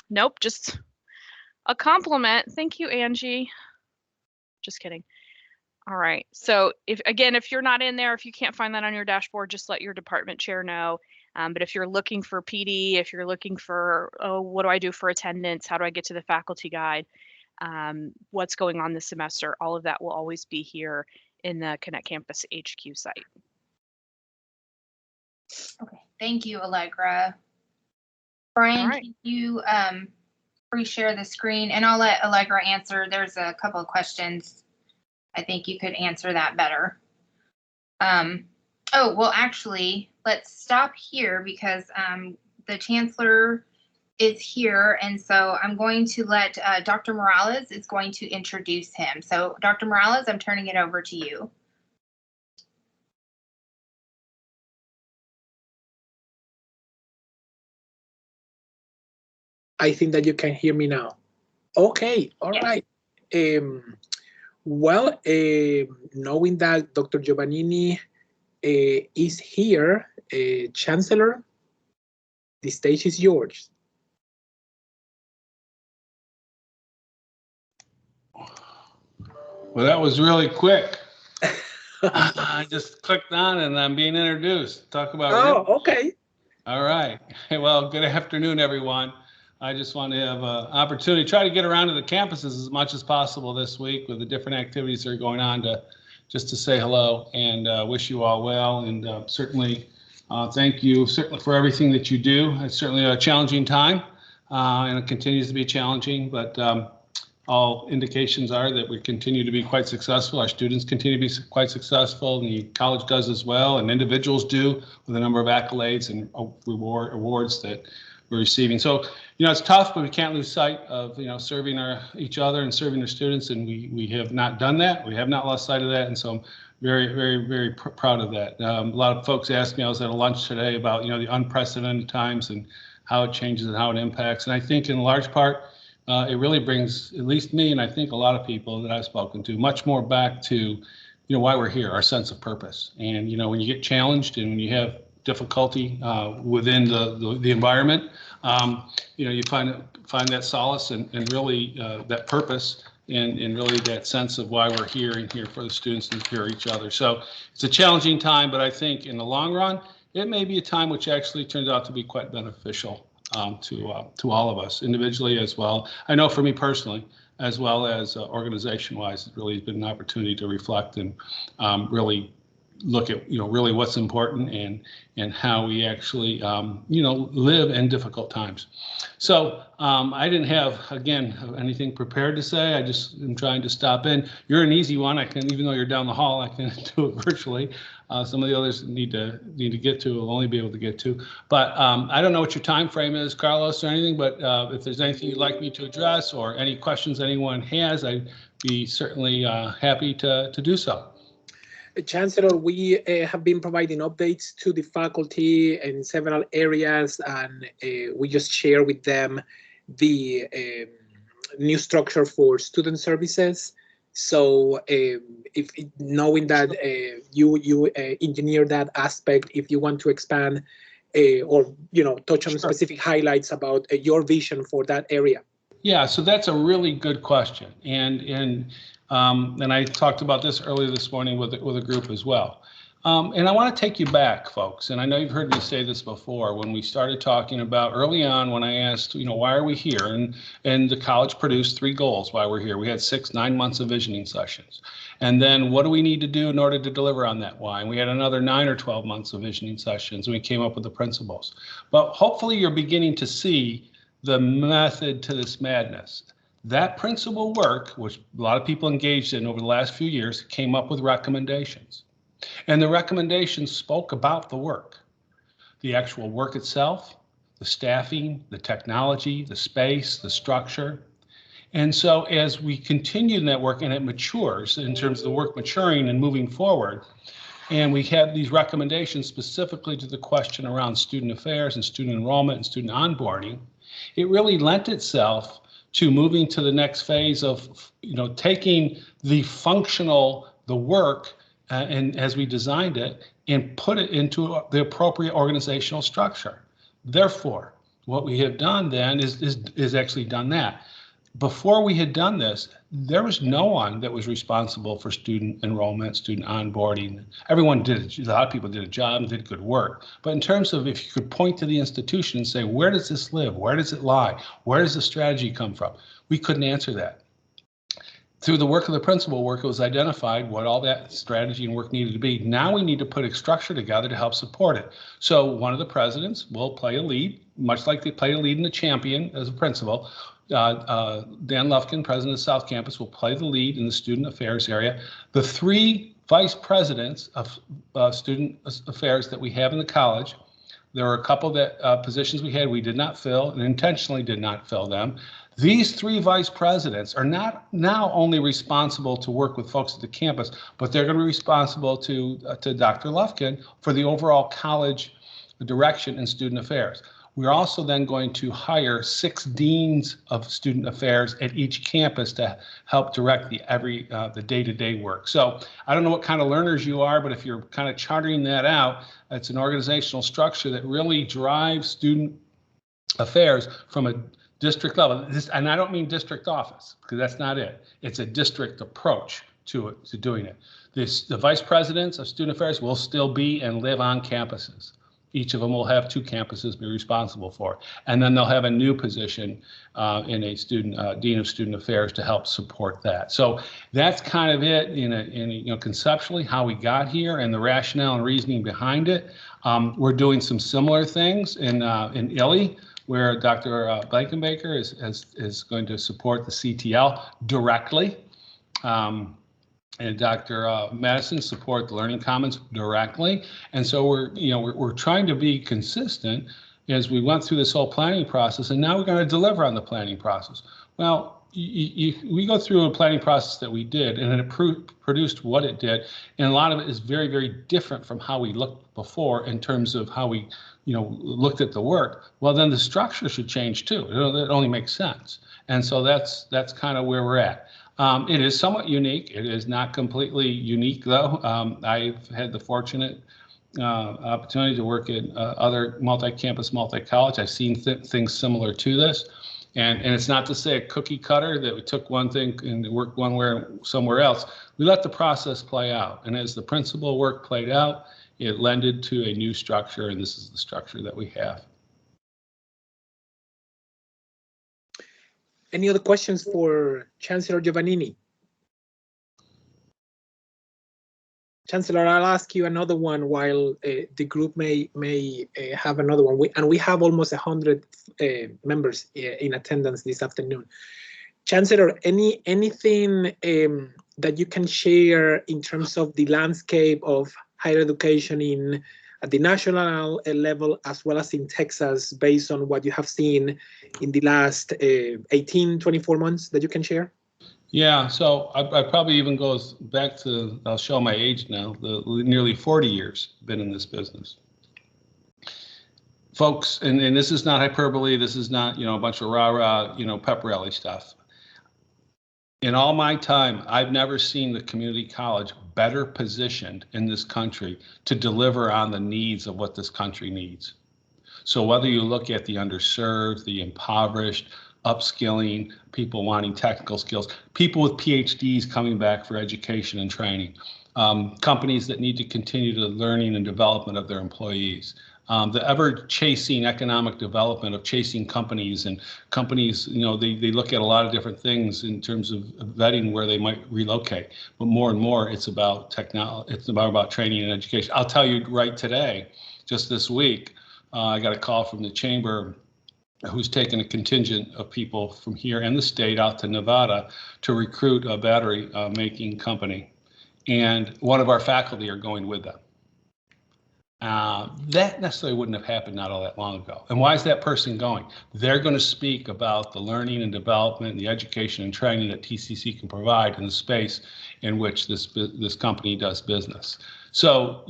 Nope, just a compliment. Thank you, Angie. Just kidding. All right. So if you're not in there, if you can't find that on your dashboard, just let your department chair know. But if you're looking for PD, if you're looking for, what do I do for attendance? How do I get to the faculty guide? What's going on this semester? All of that will always be here in the Connect Campus HQ site. Okay. Thank you, Allegra. Brian, right. Can you re-share the screen? And I'll let Allegra answer. There's a couple of questions. I think you could answer that better. Oh, well, actually, let's stop here because the Chancellor is here. And so I'm going to let Dr. Morales is going to introduce him. So Dr. Morales, I'm turning it over to you. I think that you can hear me now. Okay, all right. Well, knowing that Dr. Giovannini is here, Chancellor, the stage is yours. Well, that was really quick. I just clicked on and I'm being introduced. Talk about. Oh, okay. All right. Well, good afternoon, everyone. I just want to have an opportunity, try to get around to the campuses as much as possible this week with the different activities that are going on just to say hello and wish you all well. And certainly thank you certainly for everything that you do. It's certainly a challenging time and it continues to be challenging, but all indications are that we continue to be quite successful. Our students continue to be quite successful, and the college does as well, and individuals do, with a number of accolades and awards that we're receiving. So, it's tough, but we can't lose sight of, serving each other and serving our students, and we have not done that. We have not lost sight of that, and so I'm very, very, very proud of that. A lot of folks asked me, I was at a lunch today, about, the unprecedented times and how it changes and how it impacts. And I think in large part, it really brings, at least me, and I think a lot of people that I've spoken to, much more back to, why we're here, our sense of purpose. And, when you get challenged and when you have difficulty within the environment, you find that solace and really that purpose and really that sense of why we're here and here for the students and for each other. So it's a challenging time, but I think in the long run, it may be a time which actually turns out to be quite beneficial to all of us individually as well. I know for me personally, as well as organization-wise, it really has been an opportunity to reflect and really look at really what's important and how we actually live in difficult times. So I didn't have, again, anything prepared to say. I just am trying to stop in. You're an easy one. I can, even though you're down the hall, I can do it virtually. Some of the others need to get to, will only be able to get to. But I don't know what your time frame is, Carlos, or anything, but if there's anything you'd like me to address or any questions anyone has, I'd be certainly happy to do so. Chancellor, we have been providing updates to the faculty in several areas, and we just share with them the new structure for student services. So if knowing that you engineer that aspect, if you want to expand or touch on specific highlights about your vision for that area. Yeah, so that's a really good question, and I talked about this earlier this morning with a group as well. And I want to take you back, folks, and I know you've heard me say this before when we started talking about early on when I asked, why are we here? And the college produced 3 goals why we're here. We had 9 months of visioning sessions. And then what do we need to do in order to deliver on that why? And we had another 9 or 12 months of visioning sessions, and we came up with the principles. But hopefully you're beginning to see the method to this madness. That principle work, which a lot of people engaged in over the last few years, came up with recommendations. And the recommendations spoke about the work, the actual work itself, the staffing, the technology, the space, the structure. And so as we continue in that work and it matures in terms of the work maturing and moving forward, and we have these recommendations specifically to the question around student affairs and student enrollment and student onboarding, it really lent itself to moving to the next phase of, taking the work and as we designed it and put it into the appropriate organizational structure. Therefore, what we have done then is actually done that. Before we had done this, there was no one that was responsible for student enrollment, student onboarding. Everyone did, a lot of people did a job and did good work. But in terms of if you could point to the institution and say, where does this live? Where does it lie? Where does the strategy come from? We couldn't answer that. Through the work of the principal work, it was identified what all that strategy and work needed to be. Now we need to put a structure together to help support it. So one of the presidents will play a lead, much like they play a lead in the champion as a principal. Dan Lufkin, president of South Campus, will play the lead in the student affairs area. The 3 vice presidents of student affairs that we have in the college, there were a couple that positions we did not fill and intentionally did not fill them. These 3 vice presidents are not now only responsible to work with folks at the campus, but they're going to be responsible to Dr. Lufkin for the overall college direction and student affairs. We're also then going to hire 6 deans of student affairs at each campus to help direct the day-to-day work. So I don't know what kind of learners you are, but if you're kind of charting that out, it's an organizational structure that really drives student affairs from a district level. And I don't mean district office, because that's not it. It's a district approach to doing it. The vice presidents of student affairs will still be and live on campuses. Each of them will have 2 campuses to be responsible for. And then they'll have a new position in a dean of student affairs to help support that. So that's kind of it in conceptually how we got here and the rationale and reasoning behind it. We're doing some similar things in ILI where Dr. Blankenbaker is going to support the CTL directly. And Dr. Madison support the Learning Commons directly. And so we're trying to be consistent as we went through this whole planning process, and now we're going to deliver on the planning process. Well, we go through a planning process that we did, and it produced what it did, and a lot of it is very, very different from how we looked before in terms of how we, looked at the work. Well, then the structure should change too. It only makes sense, and so that's kind of where we're at. It is somewhat unique. It is not completely unique, though. I've had the fortunate opportunity to work at other multi-campus, multi-college. I've seen things similar to this. And it's not to say a cookie cutter that we took one thing and worked one way somewhere else. We let the process play out. And as the principal work played out, it lended to a new structure, and this is the structure that we have. Any other questions for Chancellor Giovannini? Chancellor, I'll ask you another one while the group may have another one. We have almost 100 members in attendance this afternoon. Chancellor, anything that you can share in terms of the landscape of higher education at the national level as well as in Texas, based on what you have seen in the last 18, 24 months that you can share? Yeah, so I probably even goes back to, I'll show my age now, the nearly 40 years been in this business. Folks, and this is not hyperbole, this is not, a bunch of rah-rah, pep rally stuff. In all my time, I've never seen the community college better positioned in this country to deliver on the needs of what this country needs. So whether you look at the underserved, the impoverished, upskilling, people wanting technical skills, people with PhDs coming back for education and training, companies that need to continue the learning and development of their employees, the ever-chasing economic development of chasing companies, and companies, they look at a lot of different things in terms of vetting where they might relocate, but more and more it's about technology, it's about training and education. I'll tell you right today, just this week, I got a call from the chamber who's taken a contingent of people from here and the state out to Nevada to recruit a battery making company. And one of our faculty are going with them. That necessarily wouldn't have happened not all that long ago. And why is that person going? They're going to speak about the learning and development and the education and training that TCC can provide in the space in which this company does business. So,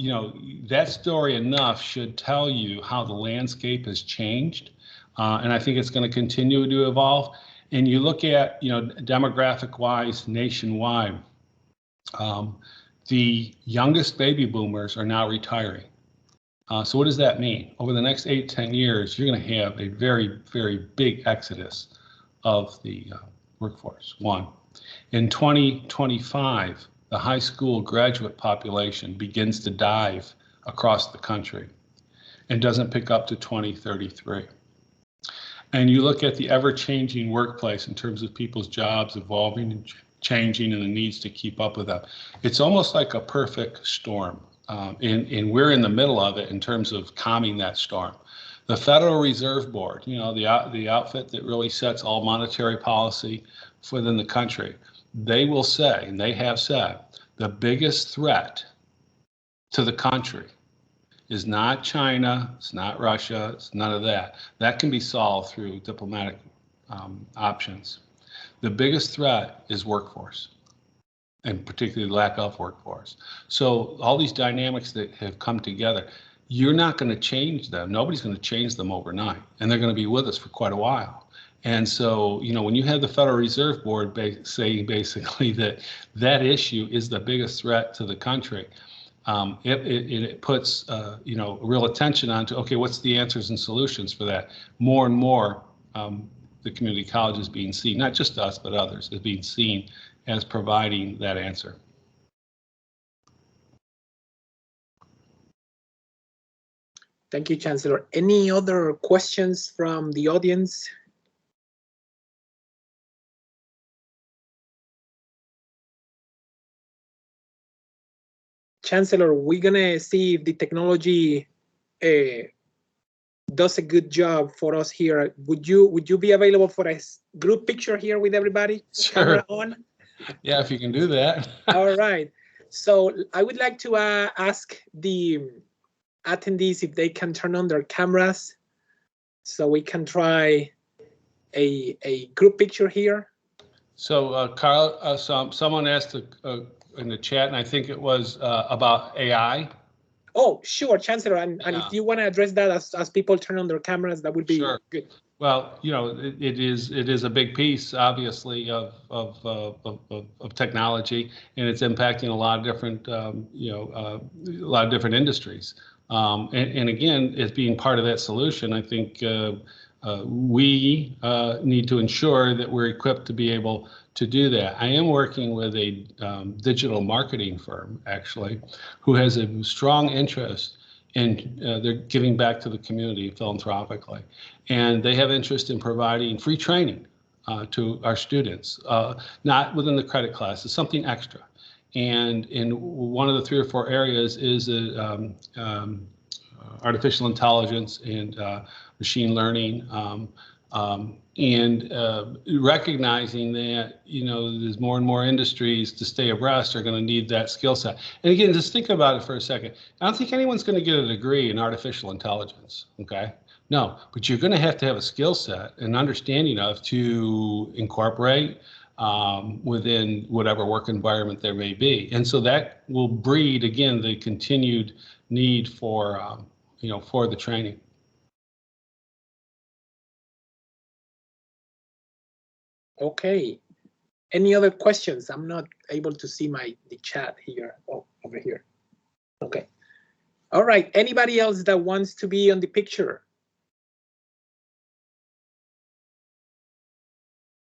that story enough should tell you how the landscape has changed. And I think it's going to continue to evolve. And you look at, demographic-wise, nationwide, the youngest baby boomers are now retiring. So what does that mean? Over the next 8-10 years, you're going to have a very, very big exodus of the workforce. One, in 2025, the high school graduate population begins to dive across the country and doesn't pick up to 2033. And you look at the ever-changing workplace in terms of people's jobs evolving and changing and the needs to keep up with them. It's almost like a perfect storm. And we're in the middle of it in terms of calming that storm. The Federal Reserve Board, the outfit that really sets all monetary policy within the country, they will say, and they have said, the biggest threat to the country is not China, it's not Russia, it's none of that. That can be solved through diplomatic options. The biggest threat is workforce, and particularly lack of workforce. So all these dynamics that have come together, you're not going to change them. Nobody's going to change them overnight, and they're going to be with us for quite a while. And so, when you have the Federal Reserve Board saying basically that issue is the biggest threat to the country, it puts real attention onto, okay, what's the answers and solutions for that? More and more, the community college is being seen, not just us, but others, is being seen as providing that answer. Thank you, Chancellor. Any other questions from the audience? Chancellor, we're gonna see if the technology does a good job for us here. Would you be available for a group picture here with everybody? Sure. Camera on. Yeah, if you can do that. All right. So I would like to ask the attendees if they can turn on their cameras so we can try a group picture here. So Carl, someone asked in the chat, and I think it was about AI. Oh, sure, Chancellor. And Yeah. if you want to address that as people turn on their cameras, that would be Sure. good. Well, you know, it is a big piece, obviously, of technology, and it's impacting a lot of different, a lot of different industries. And again, as being part of that solution, I think we need to ensure that we're equipped to be able to do that. I am working with a digital marketing firm, actually, who has a strong interest in they're giving back to the community philanthropically. And they have interest in providing free training to our students, not within the credit class, it's something extra. And in one of the 3 or 4 areas is artificial intelligence and machine learning, and recognizing that, you know, there's more and more industries to stay abreast are going to need that skill set. And again, just think about it for a second. I don't think anyone's going to get a degree in artificial intelligence, okay? No, but you're going to have a skill set and understanding of to incorporate within whatever work environment there may be. And so that will breed, again, the continued need for, for the training. Okay. Any other questions? I'm not able to see the chat here. Oh, over here. Okay. All right. Anybody else that wants to be on the picture?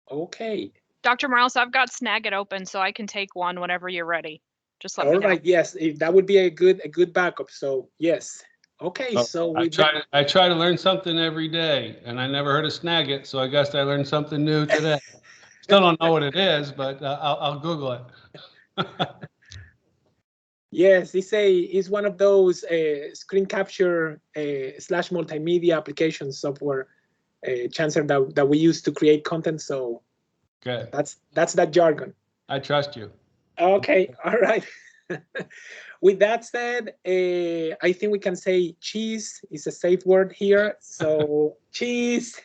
Okay. Dr. Morales, I've got Snagit open, so I can take one whenever you're ready. Just let me know. All right. Yes, that would be a good backup. So yes. Okay. Oh, so I try to learn something every day, and I never heard of Snagit, so I guess I learned something new today. Still don't know what it is, but I'll Google it. Yes, it's one of those screen capture / multimedia application software, Chancellor, that we use to create content. So good. That's that jargon. I trust you. Okay, all right. With that said, I think we can say cheese is a safe word here. So cheese.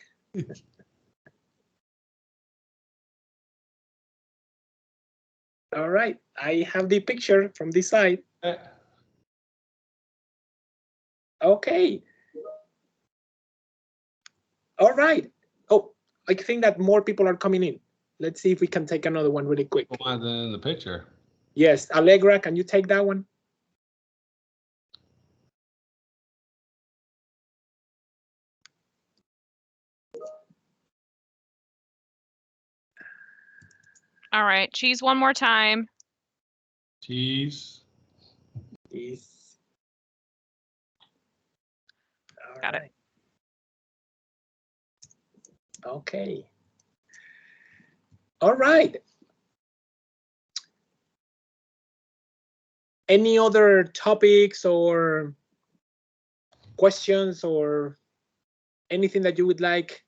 All right, I have the picture from this side. Okay. All right. Oh, I think that more people are coming in. Let's see if we can take another one really quick. One in the picture. Yes, Allegra, can you take that one? All right, cheese one more time. Cheese. Cheese. Got it. Okay. All right. Any other topics or questions or anything that you would like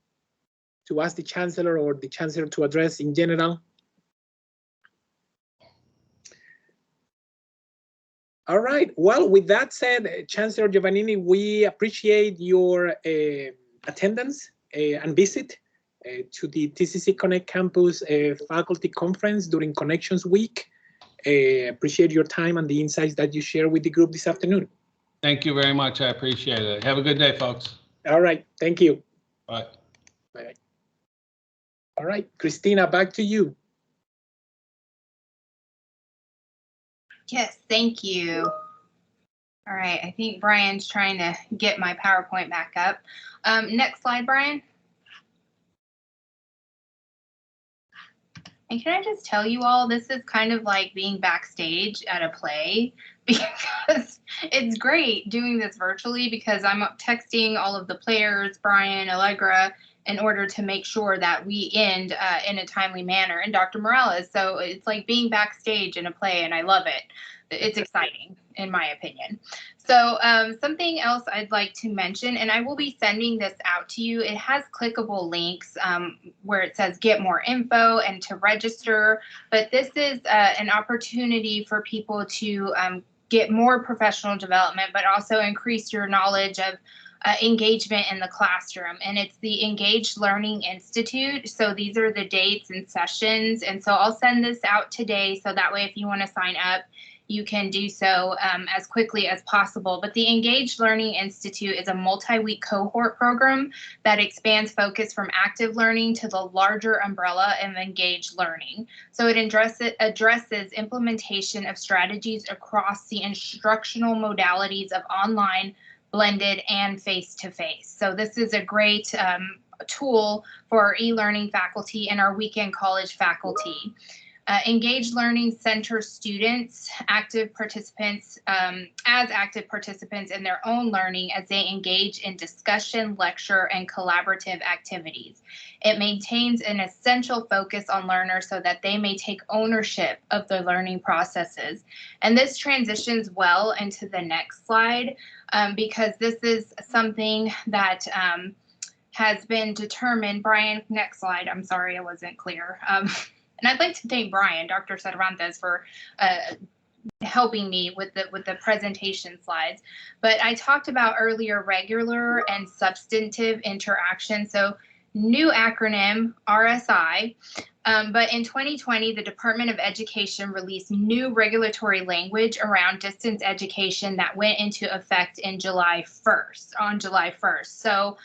to ask the Chancellor or the Chancellor to address in general? All right. Well, with that said, Chancellor Giovannini, we appreciate your attendance and visit to the TCC Connect Campus Faculty Conference during Connections Week. Appreciate your time and the insights that you share with the group this afternoon. Thank you very much. I appreciate it. Have a good day, folks. All right. Thank you. Bye. Bye. All right, Christina, back to you. Yes, thank you. All right, I think Brian's trying to get my PowerPoint back up. Next slide, Brian. And can I just tell you all, this is kind of like being backstage at a play, because it's great doing this virtually because I'm texting all of the players, Brian, Allegra, in order to make sure that we end in a timely manner, and Dr. Morales. So it's like being backstage in a play, and I love it. It's exciting. in my opinion. So something else I'd like to mention, and I will be sending this out to you. It has clickable links where it says get more info and to register. But this is an opportunity for people to get more professional development, but also increase your knowledge of engagement in the classroom. And it's the Engaged Learning Institute. So these are the dates and sessions. And so I'll send this out today. So that way, if you want to sign up, you can do so as quickly as possible. But the Engaged Learning Institute is a multi-week cohort program that expands focus from active learning to the larger umbrella of engaged learning. So it addresses implementation of strategies across the instructional modalities of online, blended, and face-to-face. So this is a great tool for our e-learning faculty and our weekend college faculty. Engaged Learning centers students, active participants, as active participants in their own learning as they engage in discussion, lecture, and collaborative activities. It maintains an essential focus on learners so that they may take ownership of their learning processes. And this transitions well into the next slide because this is something that has been determined. Brian, next slide. I'm sorry, I wasn't clear. And I'd like to thank Brian, Dr. Cervantes, for helping me with the presentation slides. But I talked about earlier regular and substantive interaction. So new acronym, RSI. But in 2020, the Department of Education released new regulatory language around distance education that went into effect in July 1st. So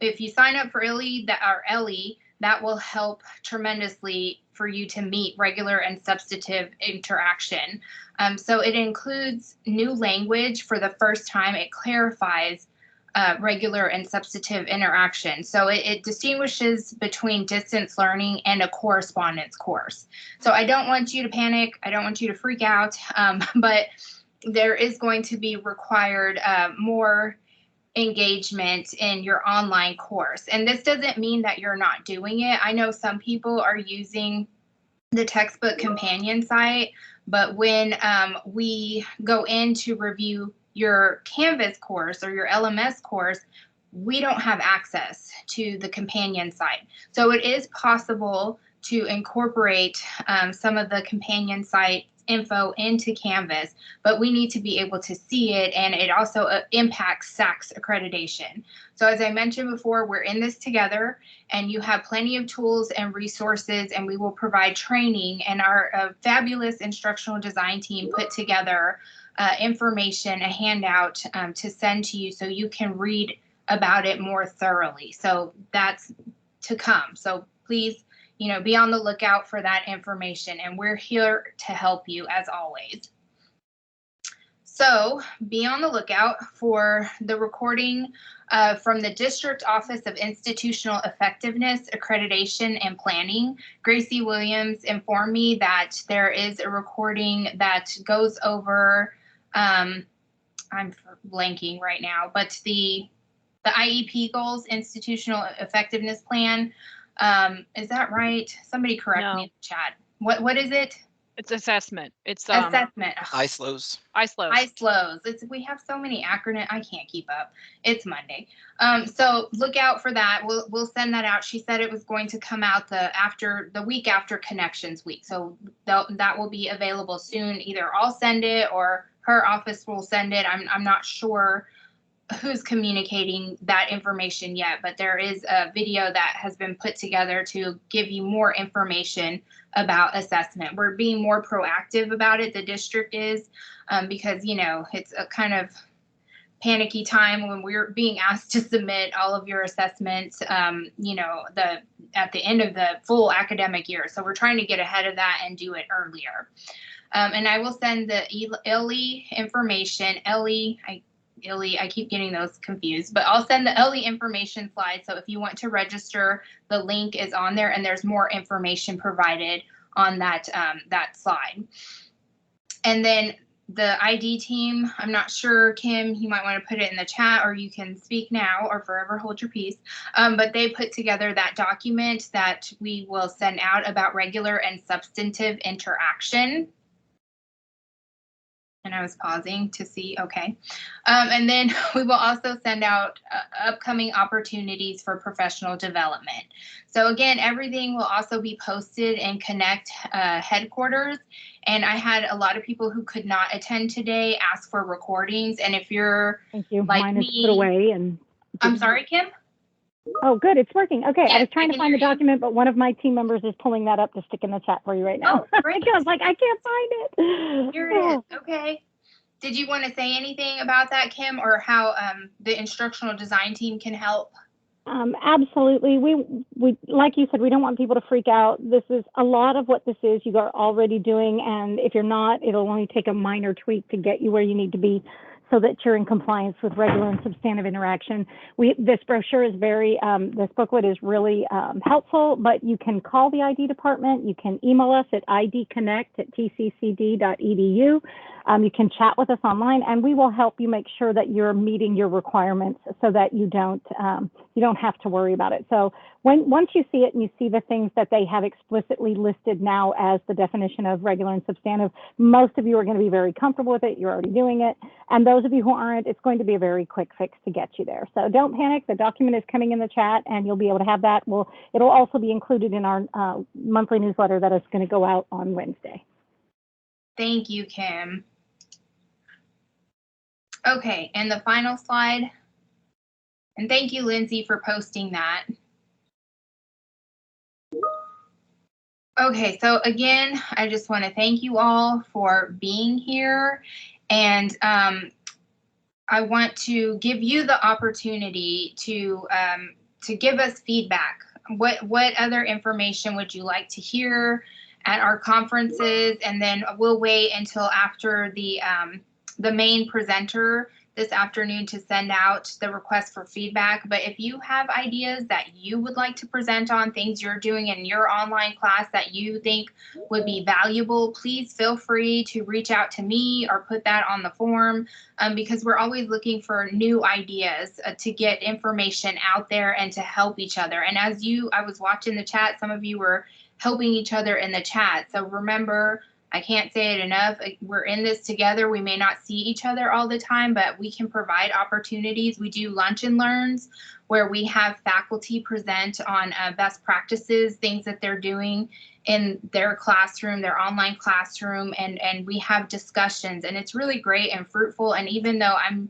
if you sign up for ELE, that will help tremendously for you to meet regular and substantive interaction. So it includes new language for the first time. It clarifies regular and substantive interaction. So it distinguishes between distance learning and a correspondence course. So I don't want you to panic. I don't want you to freak out, but there is going to be required more engagement in your online course. And this doesn't mean that you're not doing it. I know some people are using the textbook companion site, but when we go in to review your Canvas course or your LMS course, we don't have access to the companion site. So it is possible to incorporate some of the companion site info into Canvas, but we need to be able to see it, and it also impacts SACS accreditation. So as I mentioned before, we're in this together, and you have plenty of tools and resources, and we will provide training, and our fabulous instructional design team put together information, a handout to send to you so you can read about it more thoroughly. So that's to come. So please, be on the lookout for that information, and we're here to help you as always. So be on the lookout for the recording from the District Office of Institutional Effectiveness, Accreditation, and Planning. Gracie Williams informed me that there is a recording that goes over, I'm blanking right now, but the IEP goals, Institutional Effectiveness Plan. Is that right? Somebody correct me in the chat. What is it? It's assessment. It's assessment. ISLOs. ISLOs. We have so many acronyms. I can't keep up. It's Monday. So look out for that. We'll send that out. She said it was going to come out the week after Connections Week. So that will be available soon. Either I'll send it or her office will send it. I'm not sure who's communicating that information yet, but there is a video that has been put together to give you more information about assessment. We're being more proactive about it, the district is, because it's a kind of panicky time when we're being asked to submit all of your assessments at the end of the full academic year. So we're trying to get ahead of that and do it earlier. And I will send the ELE information, I keep getting those confused, but I'll send the ELE information slide. So if you want to register, the link is on there, and there's more information provided on that slide. And then the ID team, I'm not sure, Kim, you might want to put it in the chat, or you can speak now or forever hold your peace. But they put together that document that we will send out about regular and substantive interaction. And I was pausing to see, okay. And then we will also send out upcoming opportunities for professional development. So again, everything will also be posted in Connect headquarters. And I had a lot of people who could not attend today ask for recordings. And if you're Thank you. like Mine me, is put away and. I'm sorry, Kim? Oh, good. It's working. Okay. Yes, I was trying I to can find the hear you. document, but one of my team members is pulling that up to stick in the chat for you right now. Oh, great. I was like, I can't find it. Here it is. Okay. Did you want to say anything about that, Kim, or how the instructional design team can help? Absolutely. We like you said, we don't want people to freak out. This is a lot of what this is you are already doing, and if you're not, it'll only take a minor tweak to get you where you need to be so that you're in compliance with regular and substantive interaction. This brochure is very, this booklet is really helpful, but you can call the ID department. You can email us at idconnect@tccd.edu. You can chat with us online, and we will help you make sure that you're meeting your requirements so that you don't have to worry about it. So once you see it and you see the things that they have explicitly listed now as the definition of regular and substantive, most of you are going to be very comfortable with it. You're already doing it. And those of you who aren't, it's going to be a very quick fix to get you there. So don't panic. The document is coming in the chat, and you'll be able to have that. It'll also be included in our monthly newsletter that is going to go out on Wednesday. Thank you, Kim. Okay, and the final slide. And thank you, Lindsay, for posting that. Okay, so again, I just want to thank you all for being here. And I want to give you the opportunity to give us feedback. What other information would you like to hear at our conferences? And then we'll wait until after the main presenter this afternoon to send out the request for feedback. But if you have ideas that you would like to present on, things you're doing in your online class that you think would be valuable, please feel free to reach out to me or put that on the form, because we're always looking for new ideas to get information out there and to help each other. And as I was watching the chat, some of you were helping each other in the chat. So remember, I can't say it enough. We're in this together. We may not see each other all the time, but we can provide opportunities. We do lunch and learns where we have faculty present on best practices, things that they're doing in their classroom, their online classroom, and we have discussions, and it's really great and fruitful. And even though I'm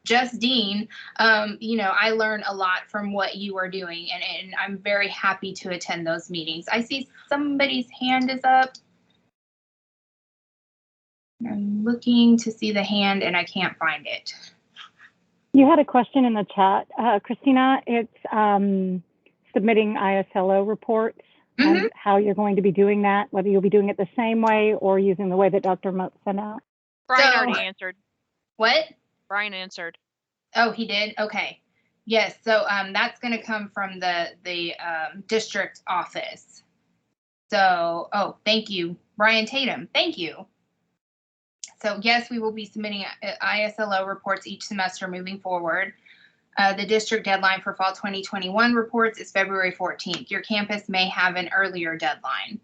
just Dean, I learn a lot from what you are doing, and I'm very happy to attend those meetings. I see somebody's hand is up. I'm looking to see the hand and I can't find it. You had a question in the chat, Christina. It's submitting ISLO reports and how you're going to be doing that, whether you'll be doing it the same way or using the way that Dr. Moat sent out. Brian already answered. What? Brian answered. Oh, he did? Okay. Yes, so that's going to come from the district office. So, thank you, Brian Tatum. Thank you. So yes, we will be submitting ISLO reports each semester moving forward. The district deadline for fall 2021 reports is February 14th. Your campus may have an earlier deadline.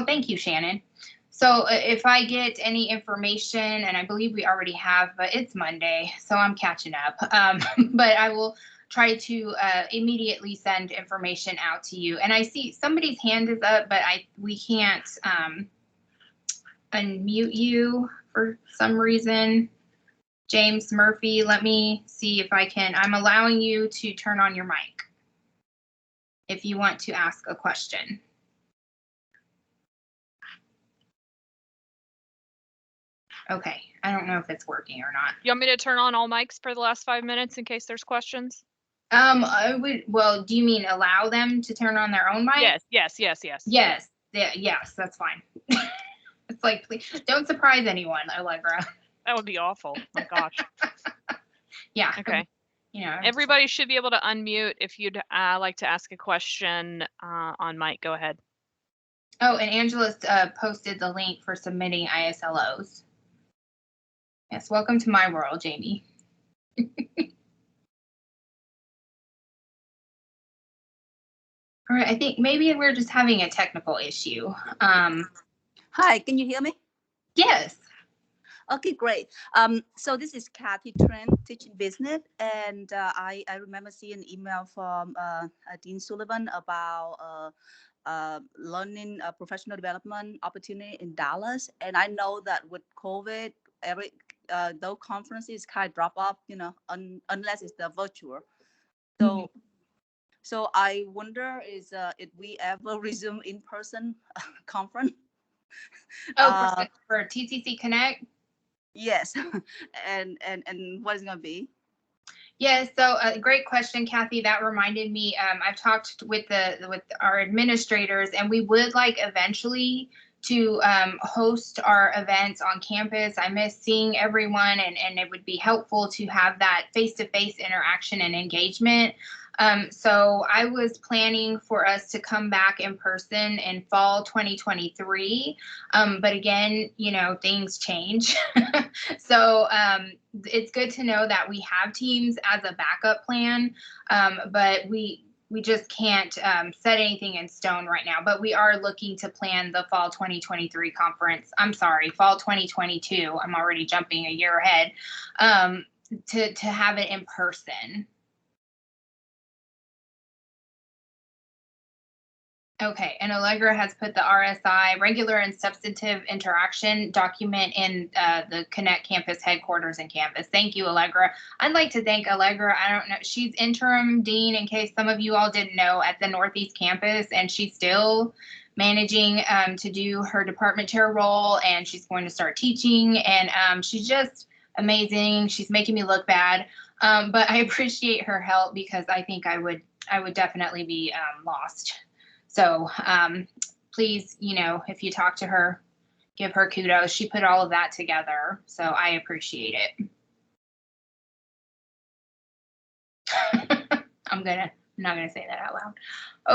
Thank you, Shannon. So if I get any information, and I believe we already have, but it's Monday, so I'm catching up. But I will try to immediately send information out to you. And I see somebody's hand is up, but we can't unmute you for some reason. James Murphy, let me see if I can. I'm allowing you to turn on your mic if you want to ask a question. Okay, I don't know if it's working or not. You want me to turn on all mics for the last 5 minutes in case there's questions? Well, do you mean allow them to turn on their own mic? Yes. Yes, that's fine. It's like, please don't surprise anyone, Allegra. That would be awful. My gosh. Yeah. Okay. You know, everybody should be able to unmute if you'd like to ask a question on mic. Go ahead. Oh, and Angela's posted the link for submitting ISLOs. Yes, welcome to my world, Jamie. All right, I think maybe we're just having a technical issue. Hi, can you hear me? Yes. Okay, great. So this is Kathy Trent, teaching business, and I remember seeing an email from Dean Sullivan about learning professional development opportunity in Dallas, and I know that with COVID, those conferences kind of drop off, you know, unless it's the virtual. So. So I wonder if we ever resume in-person conference. Oh, for TCC Connect? Yes, and what is it gonna be? Yeah, so great question, Kathy. That reminded me. I've talked with our administrators, and we would like eventually to host our events on campus. I miss seeing everyone, and it would be helpful to have that face-to-face interaction and engagement. So I was planning for us to come back in person in fall 2023. But again, you know, things change. So it's good to know that we have teams as a backup plan, but we just can't set anything in stone right now. But we are looking to plan the fall 2023 conference. I'm sorry, fall 2022. I'm already jumping a year ahead, to have it in person. Okay, and Allegra has put the RSI, regular and substantive interaction document in the Connect campus headquarters and campus. Thank you, Allegra. I'd like to thank Allegra. I don't know, she's interim dean, in case some of you all didn't know, at the Northeast campus, and she's still managing to do her department chair role, and she's going to start teaching, and she's just amazing. She's making me look bad, but I appreciate her help because I think I would definitely be lost. So please, you know, if you talk to her, give her kudos. She put all of that together, so I appreciate it. I'm not gonna say that out loud.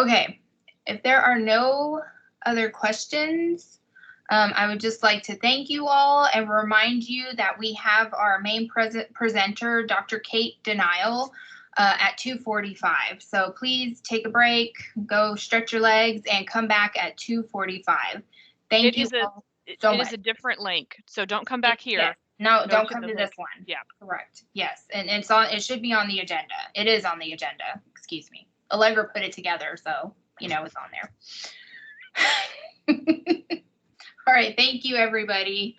Okay, if there are no other questions, I would just like to thank you all and remind you that we have our main presenter, Dr. Kate Denial, at 2:45. So please take a break, go stretch your legs, and come back at 2:45. Thank you all so much. It is a different link, so don't come back here. Yes. No, don't come to this one. Yeah, correct. Yes, and it's on. It should be on the agenda. It is on the agenda. Excuse me. Allegra put it together, so you know it's on there. All right. Thank you, everybody.